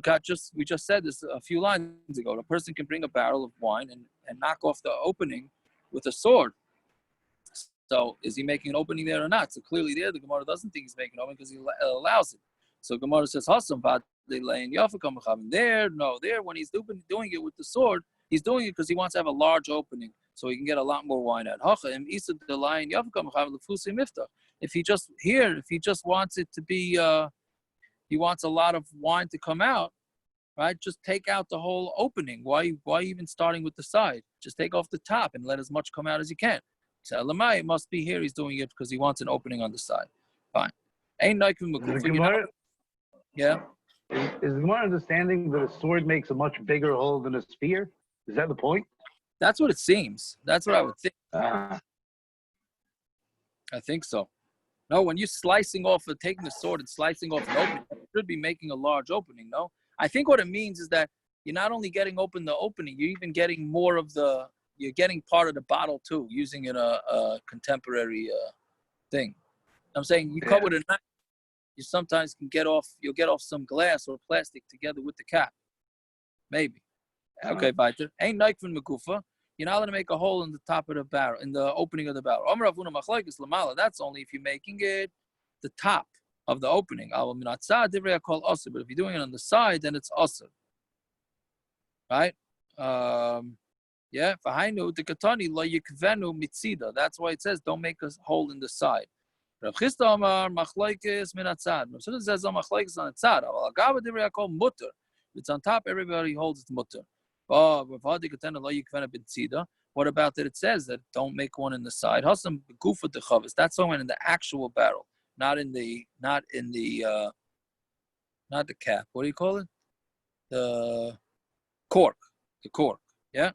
just said this a few lines ago. A person can bring a barrel of wine and knock off the opening with a sword. So is he making an opening there or not? So clearly there, the Gemara doesn't think he's making an opening because he allows it. So Gemara says, there, when he's doing it with the sword, he's doing it because he wants to have a large opening so he can get a lot more wine out. If he just wants it to be, he wants a lot of wine to come out, right? Just take out the whole opening. Why even starting with the side? Just take off the top and let as much come out as you can. So Elamai, it must be here. He's doing it because he wants an opening on the side. Fine. Yeah. Is the Gemara understanding that a sword makes a much bigger hole than a spear? Is that the point? That's what it seems. That's what I would think. Ah. I think so. No, when you're taking the sword and slicing off an opening, you should be making a large opening, no? I think what it means is that you're not only getting open the opening, you're even getting you're getting part of the bottle too, using it a contemporary thing. I'm saying you cut with a knife, you sometimes you'll get off some glass or plastic together with the cap. Maybe. Okay, weiter. Ain't knife from Mekufa. You're not allowed to make a hole in the top of the barrel, in the opening of the barrel. That's only if you're making it the top of the opening. But if you're doing it on the side, then it's also. Right? Yeah. That's why it says don't make a hole in the side. Rav Chisda Amar Machlokes min atzad. Rav Chisda says Machlokes on the tzad. It's on top. Everybody holds it mutter. What about that? It says that don't make one in the side. That's someone in the actual barrel, not the cap. What do you call it? The cork. The cork. Yeah.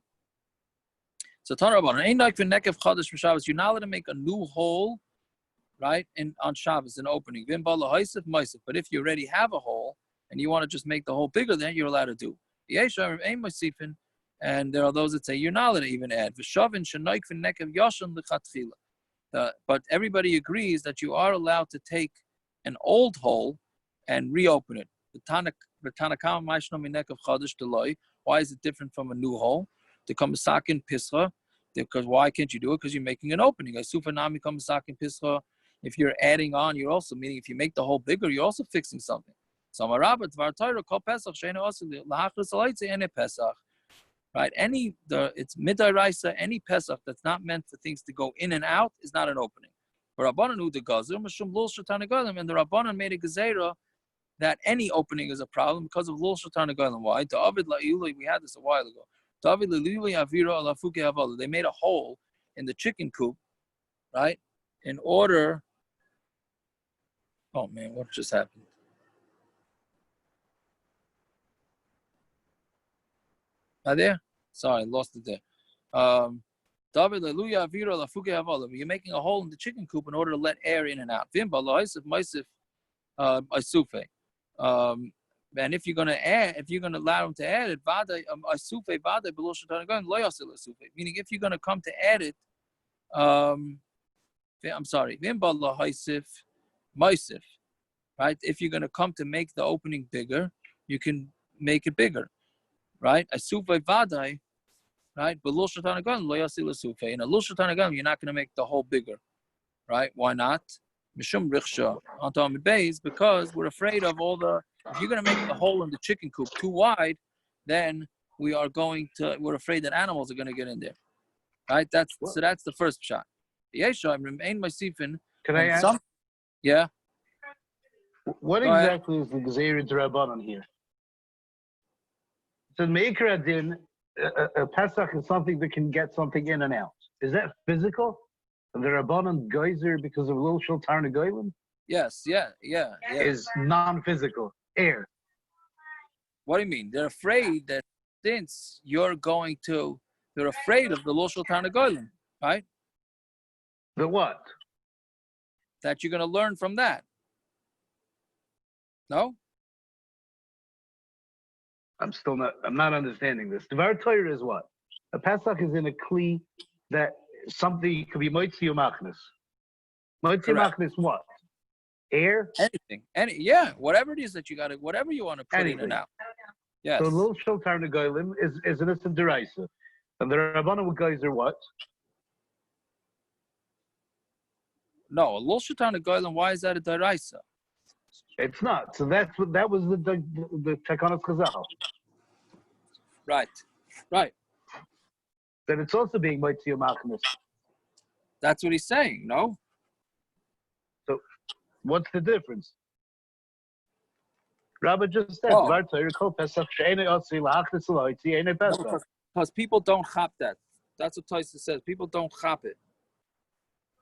So you're not allowed to make a new hole, right? On Shabbos, an opening. But if you already have a hole and you want to just make the hole bigger, then you're allowed to do. And there are those that say you're not allowed to even add. But everybody agrees that you are allowed to take an old hole and reopen it. Why is it different from a new hole? Because why can't you do it? Because you're making an opening. If you're adding on, you're also, meaning if you make the hole bigger, you're also fixing something. Right? It's midaraisa. Any pesach that's not meant for things to go in and out is not an opening. And the Rabbanan made a gezerah that any opening is a problem because of lul shatan galim. Why? We had this a while ago. They made a hole in the chicken coop, right? In order. Oh man, what just happened? There? Sorry, I lost it there. You're making a hole in the chicken coop in order to let air in and out. And if you're gonna allow him to add it, meaning if you're gonna come to add it, right? If you're gonna come to make the opening bigger, you can make it bigger. Right? A sufe vadai, right? But lul shatan agalim lo yasil sufe. In a lul shatan agalim, you're not going to make the hole bigger, right? Why not? Mishum riksha on Talmud Beis, because we're afraid of all the. If you're going to make the hole in the chicken coop too wide, then we're afraid that animals are going to get in there, right? That's the first shot. Can I ask? Yeah. What Go ahead. exactly is the Gezeirah D'Rabbanan here? So Meikar Adin, a Pesach is something that can get something in and out. Is that physical? And the Rabbanan geyser because of Lil Shul Tarnagoyim Yes, yeah. is non-physical, air. What do you mean? They're afraid that since they're afraid of the Loshal Tarnagoyim, right? The what? That you're going to learn from that. No? I'm not understanding this. The Torah is what? A Pesach is in a kli that something could be Moitzi or Machnis. Moitzi Machnis what? Air? Anything. Whatever it is that you got to, whatever you want to put in and out. Yes. So Lil Shul Tarnagoyim is an Issa Deraisa. And the Rabbanan guys are what? No, a Lil Shul Tarnagoyim, why is that a Deraisa? It's not. So that was the Tekanos Chazal. Right. That it's also being Moitzi or Machnis. That's what he's saying, no? So what's the difference? Rabbi just said, because people don't chop that. That's what Taisa says. People don't chop it.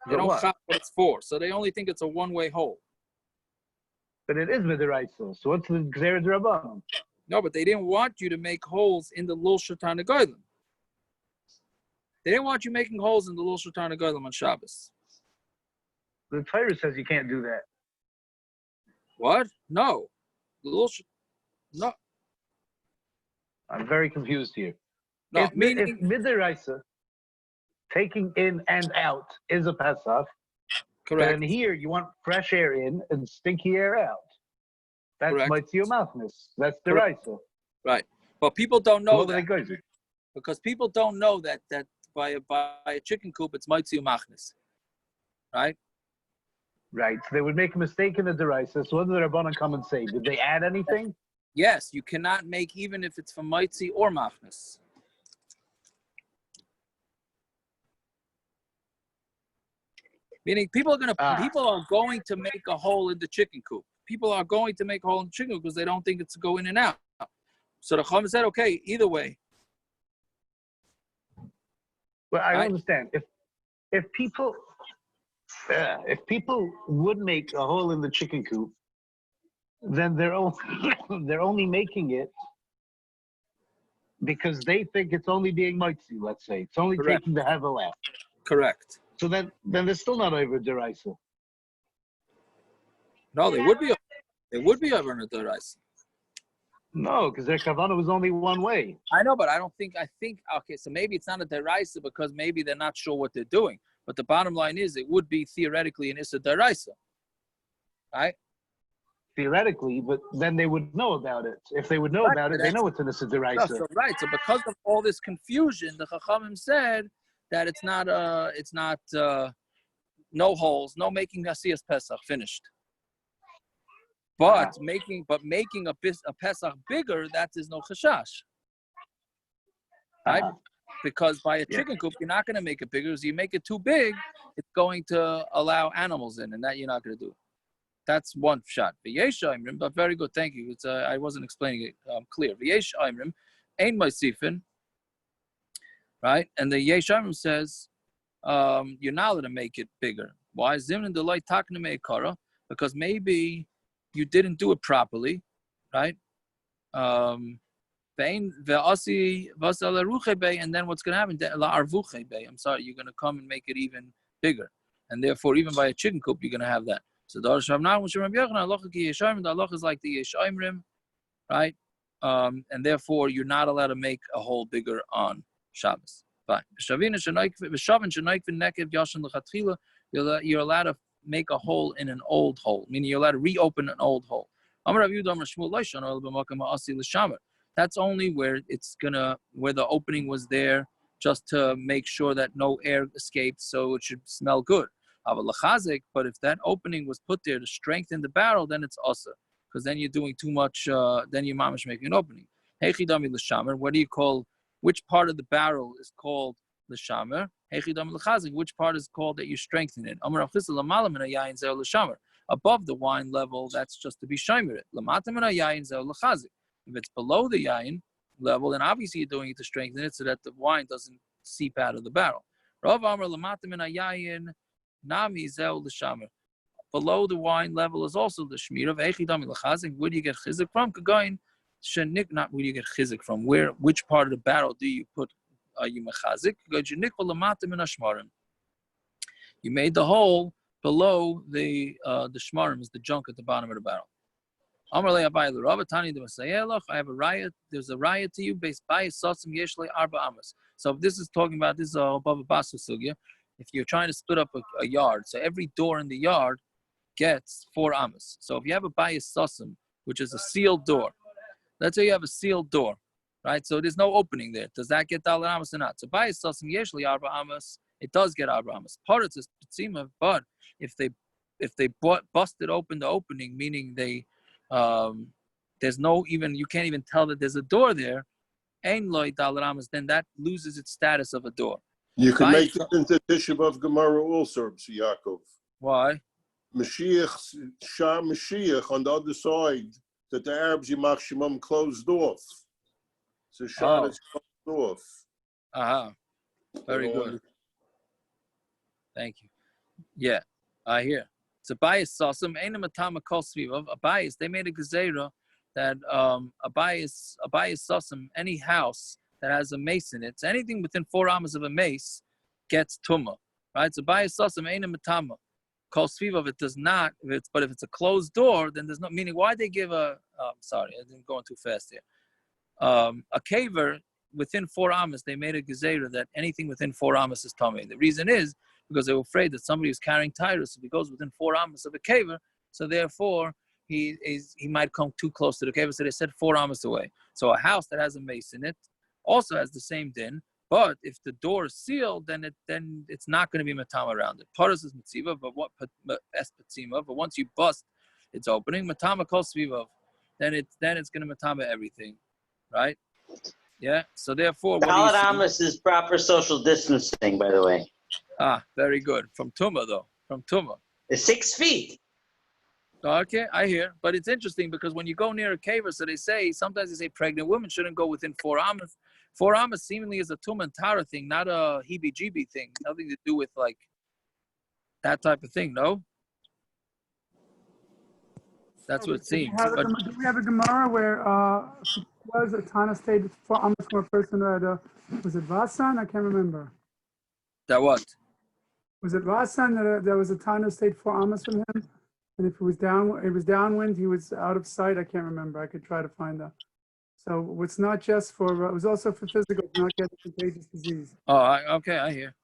They don't chop what it's for. So they only think it's a one-way hole. But it is Midiraisa. So what's the Gzeirah D'Rabbanan? No, but they didn't want you to make holes in the Lul Shatan Goyim. They didn't want you making holes in the Lul Shatan Goyim on Shabbos. The Torah says you can't do that. What? No. No. I'm very confused here. No, if Midiraisa, taking in and out, is a Pesach, correct. then here you want fresh air in and stinky air out. That's Moitzi Machnis. That's Deraisa. Right. But people don't know that. Because people don't know that by a chicken coop, it's Moitzi Machnis. Right? Right. So they would make a mistake in the Deraisa. So what did the Rabbanan come and say? Did they add anything? Yes. You cannot make, even if it's from Moitzi or Machnis. Meaning people are going to make a hole in the chicken coop. People are going to make a hole in the chicken coop because they don't think it's to go in and out. So the Chacham said, okay, either way. Well, I understand. If people would make a hole in the chicken coop, then they're only making it because they think it's only being mitzi, let's say. It's only taking the hevel out. Correct. So then they're still not over Deraisa. No, they would be over in a Deraisa. No, because their kavanah was only one way. I know, but I think, okay, so maybe it's not a Deraisa because maybe they're not sure what they're doing. But the bottom line is it would be theoretically an Issa Deraisa. Right? Theoretically, but then they would know about it. If they would know about it, they know it's an Issa Deraisa. So because of all this confusion, the Chachamim said that it's not no holes, no making Asiyas Pesach, finished. But making a Pesach bigger, that is no chashash. Right? Because by a chicken coop, you're not going to make it bigger. So you make it too big, it's going to allow animals in, and that you're not going to do. That's one shot. But very good, thank you. It's I wasn't explaining it clear. V'yesh Aimrim, Ein Maisifin, right? And the Yesh Aimrim says you're not allowed to make it bigger. Why? Zimnin delay takna meikara, because maybe you didn't do it properly, right? And then what's going to happen? I'm sorry, you're going to come and make it even bigger. And therefore, even by a chicken coop, you're going to have that. So the Allah is like the Yesh Aimrim, right? And therefore, you're not allowed to make a hole bigger on Shabbos. Fine. You're allowed to make a hole in an old hole, meaning you're allowed to reopen an old hole. That's only where where the opening was there just to make sure that no air escapes, so it should smell good. But if that opening was put there to strengthen the barrel, then it's also, because then you're doing too much, then your mamish making an opening. What do you call, which part of the barrel is called l'shamer? Which part is called that you strengthen it? above the wine level, that's just to be shomer it. If it's below the yayin level, then obviously you're doing it to strengthen it so that the wine doesn't seep out of the barrel. Below the wine level is also the shmira. Where do you get chizik from? Not where do you get chizik from. Which part of the barrel do you put you mechazik? You made the hole below the shmarim, is the junk at the bottom of the barrel. I have a riot. There's a riot to you based by sosim yeshle arba amas. So if this is talking about this above a basu sugya, if you're trying to split up a yard, so every door in the yard gets 4 amas. So if you have a bayis sosim, which is a sealed door, let's say you have a sealed door, right? So there's no opening there. Does that get dalar amas or not? So bayis sosim yeshle arba amas, it does get arba amas. Paritz is p'tzima, but if they busted open the opening, meaning they there's no even, you can't even tell that there's a door there, ein loy dalar amas, then that loses its status of a door. You can make it into Tisha B'Av Gemara also, Yaakov. Why? Mashiach on the other side, that the Arabs Yimach Shemam closed off. So Shah is closed off. Very good. Thank you. Yeah, I hear. So bias sasum ain't a matama kol svivav. A bias, they made a gezerah that a bias sasum, any house that has a mace in it, so anything within 4 amas of a mace gets tumah, right? So bias sasum ain't a matama kol svivav. It does not. But if it's a closed door, then there's no meaning. Why they give a? Sorry, I didn't go too fast here. A kaver within 4 amas, they made a gezerah that anything within 4 amas is tummy. The reason is because they were afraid that somebody is carrying tyrus if he goes within 4 amas of a kaver, so therefore he might come too close to the kaver. So they said 4 amas away. So a house that has a mace in it also has the same din, but if the door is sealed, then it's not going to be matama around it. Paras is mitziva, but what espatzima? But once you bust its opening, matama kol svivav, then it's going to matama everything, right? Yeah. So therefore, Dalat amas is proper social distancing, by the way. Very good. From Tumah, though. From Tumah. It's 6 feet. Okay, I hear. But it's interesting because when you go near a caver, so sometimes they say pregnant women shouldn't go within 4 amas. 4 amas seemingly is a Tumah and Tara thing, not a heebie-jeebie thing. Nothing to do with, like, that type of thing, no? That's what it seems. Do we have a Gemara where was a Tana stayed 4 amas from a person who had was it Vasan? I can't remember. That what? Was it Vasan that there was a Tana stayed 4 amas from him? And if it was downwind, he was out of sight. I can't remember. I could try to find that. So it's not just for, it was also for physical, not getting contagious disease. Oh, okay, I hear.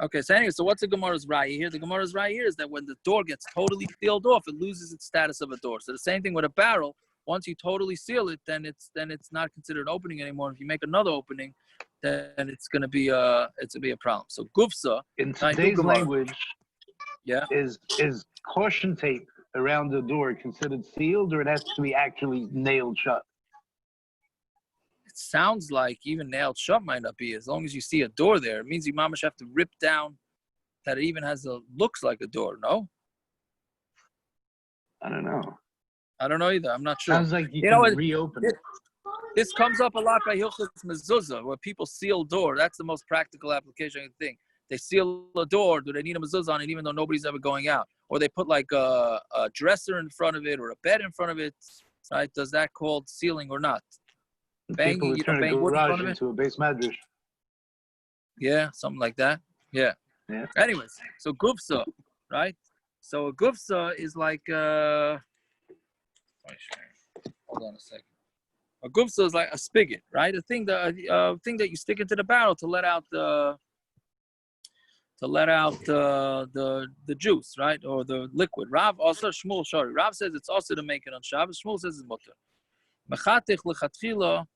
Okay, so anyway, so what's the Gemara's Raya here? The Gemara's Raya here is that when the door gets totally sealed off, it loses its status of a door. So the same thing with a barrel. Once you totally seal it, then it's not considered an opening anymore. If you make another opening, then it's going to be a problem. So gufsa in today's language, yeah, is caution tape around the door considered sealed, or it has to be actually nailed shut? It sounds like even nailed shut might not be. As long as you see a door there, it means you mamash have to rip down that it even looks like a door. No, I don't know. I don't know either. I'm not sure. Sounds like you can reopen it. This comes up a lot by Hilchos Mezuzah, where people seal door. That's the most practical application I can think. They seal a door. Do they need a mezuzah on it, even though nobody's ever going out? Or they put like a dresser in front of it or a bed in front of it, right? Does that called sealing or not? People turn a garage into a base madrash. Yeah, something like that. Yeah. Anyways, so gufsa, right? So a gufsa is like hold on a second. A gufsa is like a spigot, right? A thing that you stick into the barrel to let out the juice, right, or the liquid. Rav also Shmuel Shari. Rav says it's also to make it on Shabbos. Shmuel says it's mutter. Mechatich lechatchila,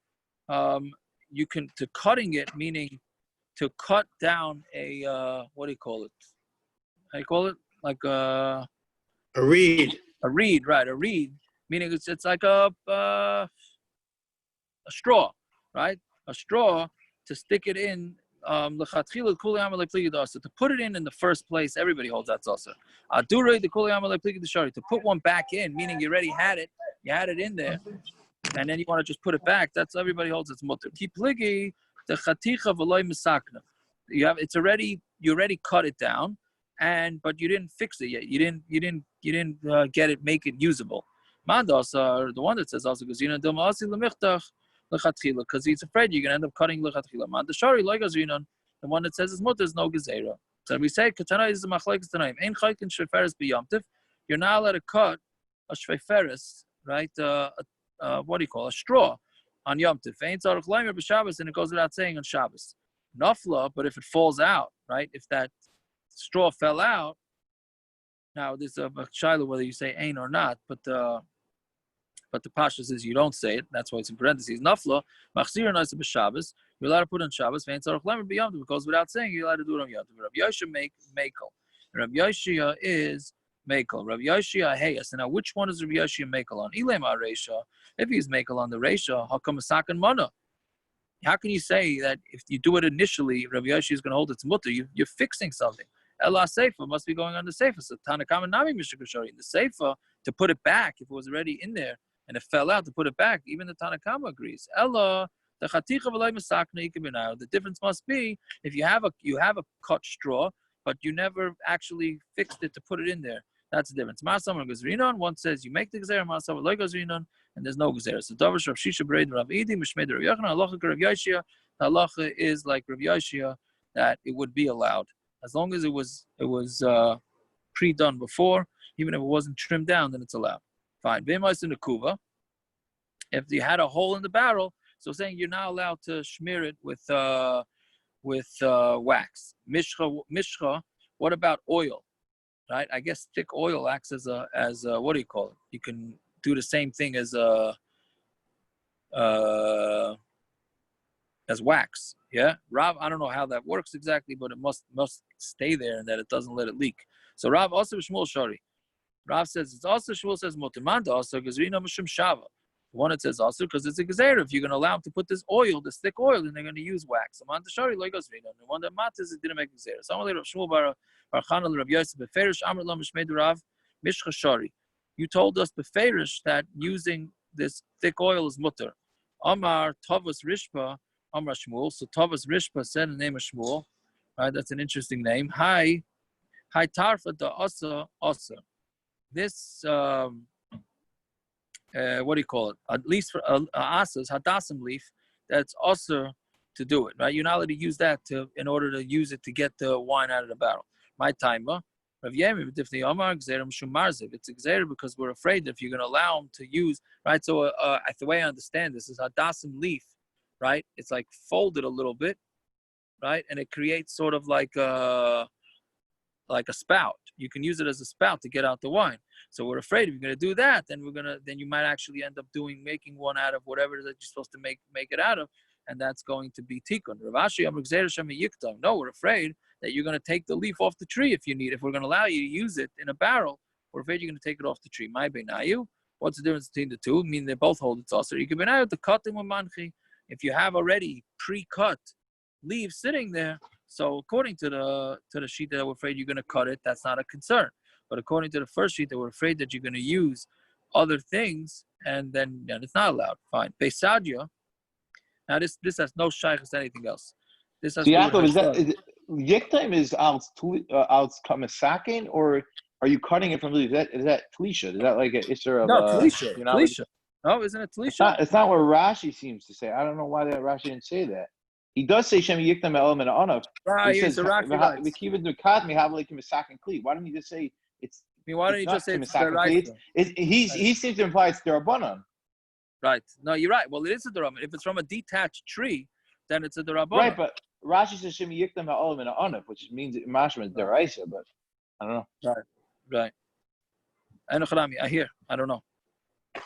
you can to cutting it, meaning to cut down a what do you call it? How do you call it? Like a reed. A reed, right? A reed, meaning it's like a straw, right? A straw to stick it in To put it in the first place, everybody holds that's also. To put one back in, meaning you already had it, you had it in there, and then you want to just put it back. That's everybody holds it's mutter. You have you already cut it down, but you didn't fix it yet. You didn't make it usable. The one that says also because because he's afraid you're gonna end up cutting lechatchila. The one that says it's mutter is no gezerah. So we say katana is the Machlokes tanaim. Ein chaykin shveferes b'yamtiv. You're not allowed to cut a shveferes, right? What do you call a straw on Yom Tov? Ein tzarich leimer b'Shabbos, and it goes without saying on Shabbos. Nafla, but if it falls out, right? If that straw fell out, now there's a shiloh whether you say ein or not, but the pasha says you don't say it. That's why it's in parentheses. Nafla, machzir noisa b'Shabbos. You're allowed to put it on Shabbos. Ve'en tzarich leimer b'Yom Tov, because without saying you're allowed to do it on Yom Tov. Rabbi Yosha mekel. Rabbi Yoshia is mekel. Rabbi Yoshia heyas. And now which one is Rabbi Yoshia mekel on? Ilema reisha. If he's mekel on the reisha, how come a sakan mana? How can you say that if you do it initially, Rabbi Yoshia is going to hold its mutter? You're fixing something. Ella seifa must be going on the seifa. So Tanakama nami mishakashari. The seifa to put it back if it was already in there and it fell out to put it back. Even the Tanakama agrees. Ella the chaticha v'loy masakna ikibinayu. The difference must be if you have a cut straw, but you never actually fixed it to put it in there. That's the difference. Ma'asam gazrinon. One says you make the gazera. Ma'asam loy gazrinon. And there's no gezerah. So Davash Rav Shisha Bereid Rav Idi Mishmei Rav Yochanan Halacha Rav Yoshia. The halacha is like Rav Yoshia that it would be allowed as long as it was pre-done before. Even if it wasn't trimmed down, then it's allowed. Fine. B'mais in the kuva. If you had a hole in the barrel, so saying you're not allowed to smear it with wax. Mishcha. What about oil? Right. I guess thick oil acts as a what do you call it? You can do the same thing as wax. Yeah, Rav, I don't know how that works exactly, but it must stay there and that it doesn't let it leak. So Rav also Shmuel Shari. Rav says it's also Shmuel says Motimanda also because we know Mishum Shava. One it says also because it's a gezerah. If you're going to allow them to put this thick oil, then they're going to use wax. Amanda Shari like us. The one that matters it didn't make gezerah. So I'm going to Shmuel Bar Chana Rav Yosef Beferish Amr Lam Mishmei Rav Mishcha Shari. You told us beferish that using this thick oil is mutter. Amar Tavas Rishpa Amar Shmuel. So Tavas Rishpa said the name of Shmuel. Right, that's an interesting name. Hi Tarfa da Asa. This what do you call it? At least for asas hadasim leaf, that's also to do it. Right, you're not allowed to use that in order to use it to get the wine out of the barrel. My timer. It's a gzeira because we're afraid that if you're going to allow them to use, right? So the way I understand this is hadasim leaf, right? It's like folded a little bit, right? And it creates sort of like a spout. You can use it as a spout to get out the wine. So we're afraid if you're going to do that, then you might actually end up making one out of whatever that you're supposed to make it out of, and that's going to be tikkun. No, we're afraid that you're going to take the leaf off the tree if you need. If we're going to allow you to use it in a barrel, we're afraid you're going to take it off the tree. My benayu. What's the difference between the two? I mean, they both hold it's also. You can benayu the cutting with manchi. If you have already pre-cut leaves sitting there, so according to the sheet that we're afraid you're going to cut it, that's not a concern. But according to the first sheet that we're afraid that you're going to use other things, and then it's not allowed. Fine. Beisadya. Now this has no shaykhs to anything else. This has Yaakov, is yiktim is out kamasakin, or are you cutting it from leaves? Is that tlisha? Is that like an issue of tlisha? Tlisha. No, isn't it tlisha? It's not what Rashi seems to say. I don't know why that Rashi didn't say that. He does say Shem Yiktim element Anav. Right, he says Why don't you just say it's? I mean, why don't you just say it's the right? He seems to imply it's derabanan. Right. No, you're right. Well, it is a derabanan. If it's from a detached tree, then it's a derabanan. Right, but Rashi says Shem Yiktim element Anav, which means mashma is deraisa, but I don't know. Right. I hear. I don't know.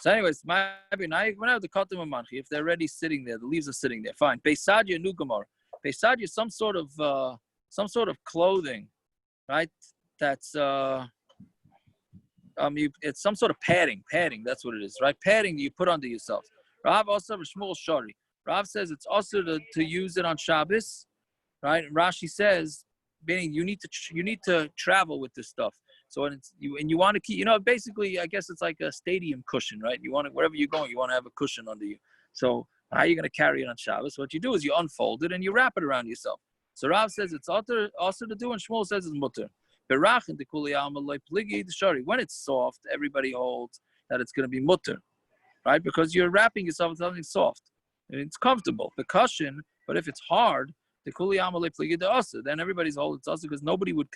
So, anyways, maybe now you have to cut them a manchi. If they're already sitting there, the leaves are sitting there. Fine. Beisadya nugamar. Beisadya is some sort of clothing, right? That's it's some sort of padding. That's what it is, right? Padding you put under yourself. Rav also Shmuel Shari. Rav says it's also to use it on Shabbos, right? And Rashi says, meaning you need to travel with this stuff. So when you want to keep, basically, I guess it's like a stadium cushion, right? You want to, wherever you're going, you want to have a cushion under you. So how are you going to carry it on Shabbos? What you do is you unfold it and you wrap it around yourself. So Rav says it's also to do, and Shmuel says it's mutter. When it's soft, everybody holds that it's going to be mutter, right? Because you're wrapping yourself in something soft and it's comfortable. The cushion, but if it's hard, then everybody's holding it's also because nobody would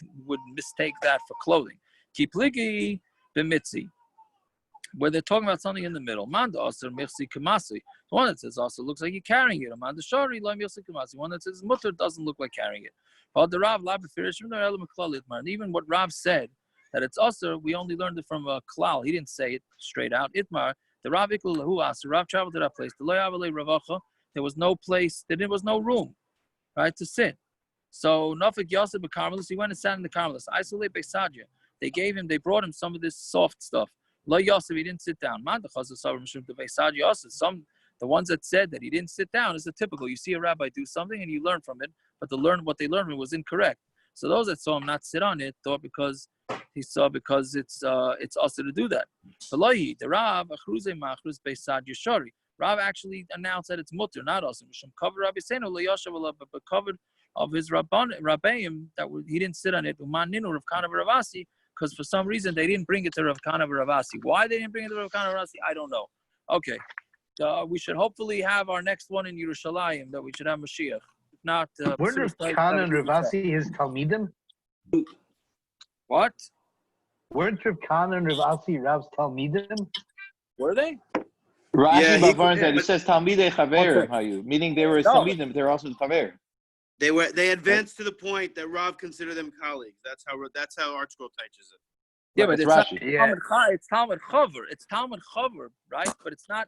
mistake that for clothing. Kipligi b'mitzi, where they're talking about something in the middle. Manda aser mirsi kamasi. The one that says also looks like you're carrying it. Manda shari lo mirsi kamasi. One that says mutter doesn't look like carrying it. But the Rav even what Rav said that it's also, we only learned it from a klal. He didn't say it straight out. Itmar the Rav ikul lahu aser. Rav traveled to that place. There was no place. There was no room, right, to sit. So Nafik Yosef Carmelis, he went and sat in the Carmelis. Isolate Beisadja. They brought him some of this soft stuff. Lo Yosef, he didn't sit down. The ones that said that he didn't sit down is the typical. You see a rabbi do something and you learn from it, but what they learned from it was incorrect. So those that saw him not sit on it thought because it's also to do that. The Rav Rav actually announced that it's mutter, not us. But covered of his rabbeim that he didn't sit on it. Because for some reason they didn't bring it to Rav Kana Ravasi. Why they didn't bring it to Rav Kana Ravasi, I don't know. Okay, we should hopefully have our next one in Yerushalayim. That we should have Mashiach. If not, weren't Rav Kana and Ravasi his talmidim? What? Weren't Rav Kana and Ravasi Rav's talmidim? Were they? Rashi said he says Talmidei Chaver Hayu, meaning they were Talmidim, but they're also Chaver. They advanced to the point that Rav considered them colleagues. That's how ArtScroll teaches it. Yeah, but it's Rashi. It's Talmud Chaver. It's Talmud Chaver, right? But it's not.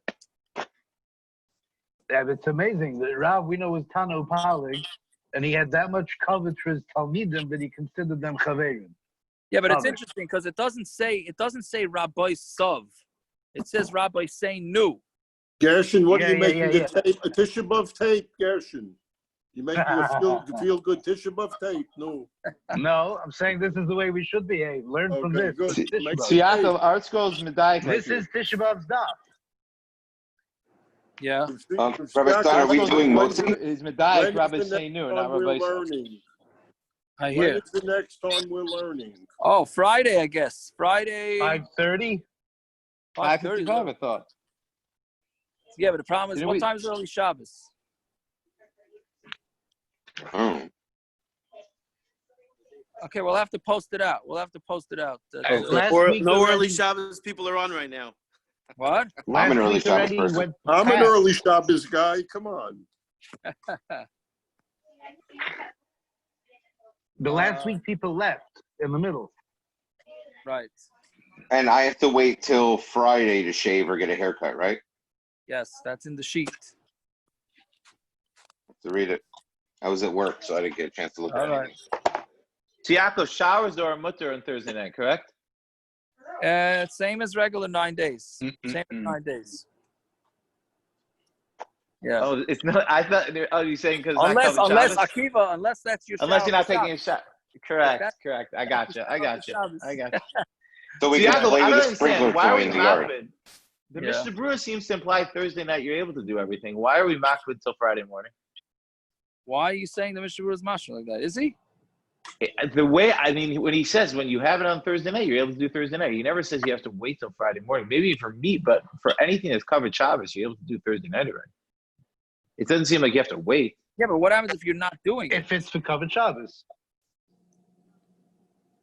Yeah, it's amazing. The Rav we know was Tano Palig, and he had that much covet for his talmidim that he considered them chaverim. Yeah, but it's interesting because it doesn't say Rabbi Sov. It says Rabbi saying new. Gershon, what are you making the tape? A Tisha B'Av tape, Gershon. You making a feel good Tisha B'Av tape? No. No, I'm saying this is the way we should behave. Learn from this. Siakov, ArtScroll's medayik. This is Tisha B'Av's daf. Yeah. Rabbi Stein, are we doing muktza? Is medayik Rabbi saying new, not Rabbi learning. I hear. When is the next time we're learning? Oh, Friday, I guess. Friday. 5:30. 5:55, I thought. Yeah, but the problem is, what time is early Shabbos? Oh. Okay, we'll have to post it out. No early Shabbos people are on right now. What? I'm an early Shabbos person. I'm an early Shabbos guy. Come on. The last week people left in the middle. Right. And I have to wait till Friday to shave or get a haircut, right? Yes, that's in the sheet. To read it. I was at work, so I didn't get a chance to look at anything. Siakov, showers are mutter on Thursday night, correct? Same as regular 9 days. Same as 9 days. Yeah. Oh, it's not. I thought. Oh, you're saying because unless Akiva, unless that's your. Unless you're not shower. taking a shot. Correct. I got you. So we can play with a sprinkler Why are toy we in the yard. makbid? The Mishna Brewer seems to imply Thursday night you're able to do everything. Why are we makbid till Friday morning? Why are you saying the Mishna Brewer is mashma like that? Is he? The way, I mean, when he says when you have it on Thursday night, you're able to do Thursday night. He never says you have to wait till Friday morning. Maybe for meat, but for anything that's covered Shabbos, you're able to do Thursday night already. It doesn't seem like you have to wait. Yeah, but what happens if you're not doing it? If it's for covered Shabbos.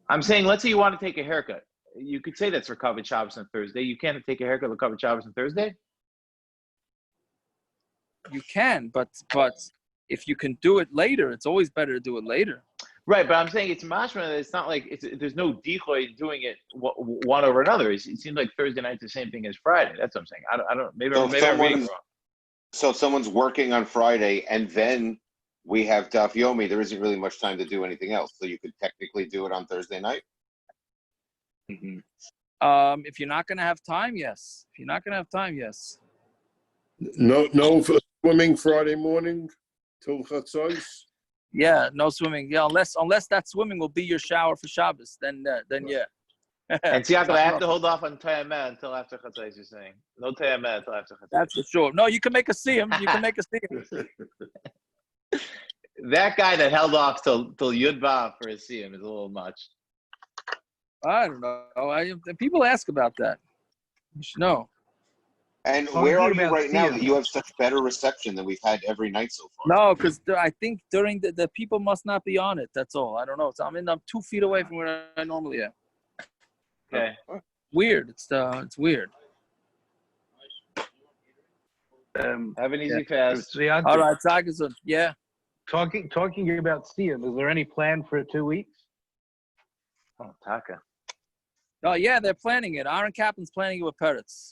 I'm saying, let's say you want to take a haircut. You could say that's for covered Shabbos on Thursday. You can't take a haircut for covered Shabbos on Thursday? You can, but if you can do it later, it's always better to do it later. Right, but I'm saying it's mashma. It's not like there's no decoy doing it one over another. It seems like Thursday night's the same thing as Friday. That's what I'm saying. I don't. Maybe I'm reading wrong. So if someone's working on Friday and then we have Daf Yomi, there isn't really much time to do anything else. So you could technically do it on Thursday night. Mm-hmm. If you're not going to have time, yes. If you're not going to have time, yes. No swimming Friday morning till Chatzos. Yeah, no swimming. Yeah, unless that swimming will be your shower for Shabbos, then yeah. And Yaakov, I have to hold off on Tayameh until after Chatzais, you're saying. No Tayameh until after Chatzais. That's for sure. No, you can make a siyum. You can make a siyum. That guy that held off till Yud Vav for his siyum is a little much. I don't know. People ask about that. You should know. And Talking where are you about right now Sia. that you have such better reception than we've had every night so far? No, because I think during the people must not be on it. That's all. I don't know. So I'm 2 feet away from where I normally am. Okay. Weird. It's weird. Have an easy fast. All right, Zagazun. Yeah. Talking about Siyam, is there any plan for 2 weeks? Oh, Taka. Oh, yeah, they're planning it. Aaron Kaplan's planning it with parrots.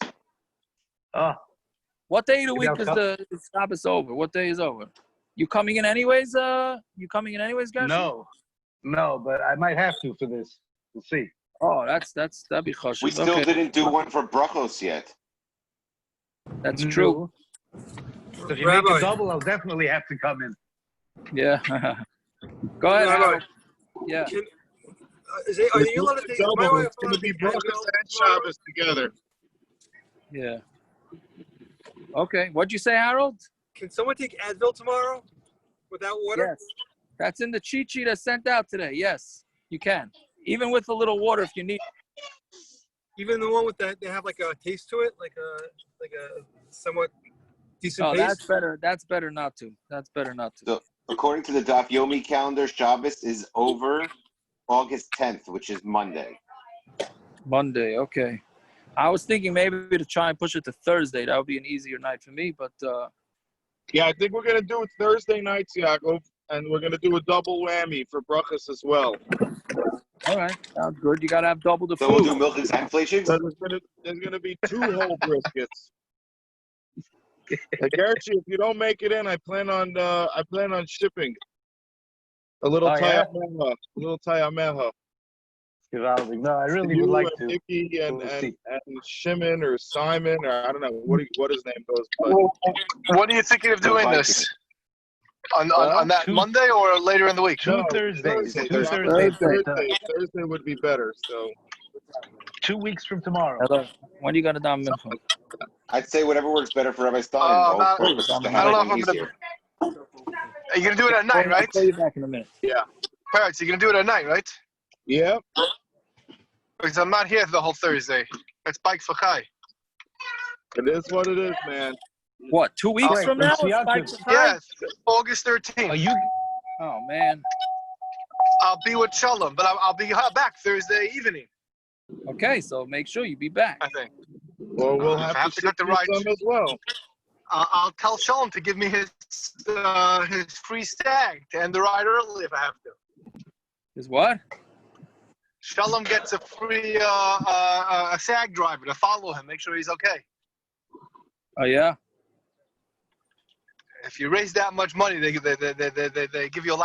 Oh, What day of the Maybe week I'll is the Shabbos over? What day is over? You coming in anyways? Gershon? No, but I might have to for this. We'll see. Oh, that'd be choshev. We still didn't do one for brachos yet. That's true. So if you make Rabbi. a double, I'll definitely have to come in. Yeah. Go ahead. Rabbi. Harold. Yeah. Are you allowed to take my wife It's going to be allowed to brachos take and Shabbos together. Yeah. Okay. What'd you say, Harold? Can someone take Advil tomorrow without water? Yes. That's in the cheat sheet I sent out today. Yes, you can. Even with a little water if you need. Even the one with that, they have like a taste to it, like a somewhat decent Oh, taste. that's better. That's better not to. So, according to the Daf Yomi calendar, Shabbos is over August 10th, which is Monday. Monday. Okay. I was thinking maybe to try and push it to Thursday. That would be an easier night for me, but Yeah, I think we're going to do it Thursday nights, Yaakov, and we're going to do a double whammy for brachos as well. all right. Sounds good. You got to have double the So we'll do food. milchiks and fleischiks? So there's going to be 2 whole briskets. Gershie, if you don't make it in, I plan on shipping a little tayameha, No, I really You would like and to. Nikki and We'll see. Shimon or Simon or I don't know what his name goes. But What are you thinking of doing this? On that Two- Monday or later in the week? Two No, Thursdays. Thursday. Two Thursday. Thursdays. Thursday would be better. So 2 weeks from tomorrow. Hello. When are you going to daven mincha? I'd say whatever works better for Rabbi Stein. Oh, All man. purpose is to I have don't know it if I'm easier. Are you gonna do it at night, right? I'll call you back in a minute. yeah, Parrots, you're gonna do it at night, right? yeah. Because I'm not here the whole Thursday. It's bike for Chai. It is what it is, man. What, 2 weeks Right, from now? and Siakam- Spike the time? Yes, August 13th. Are you? Oh, man. I'll be with Shalom, but I'll be back Thursday evening, Okay, so make sure you be back. I think. Well, we'll If I have have to to ship get the you right- some as well. I'll tell Shalom to give me his free stag to end the ride early if I have to. Is what? Shalom gets a free a SAG driver to follow him, make sure he's okay. Oh, yeah? If you raise that much money, they give you a lot of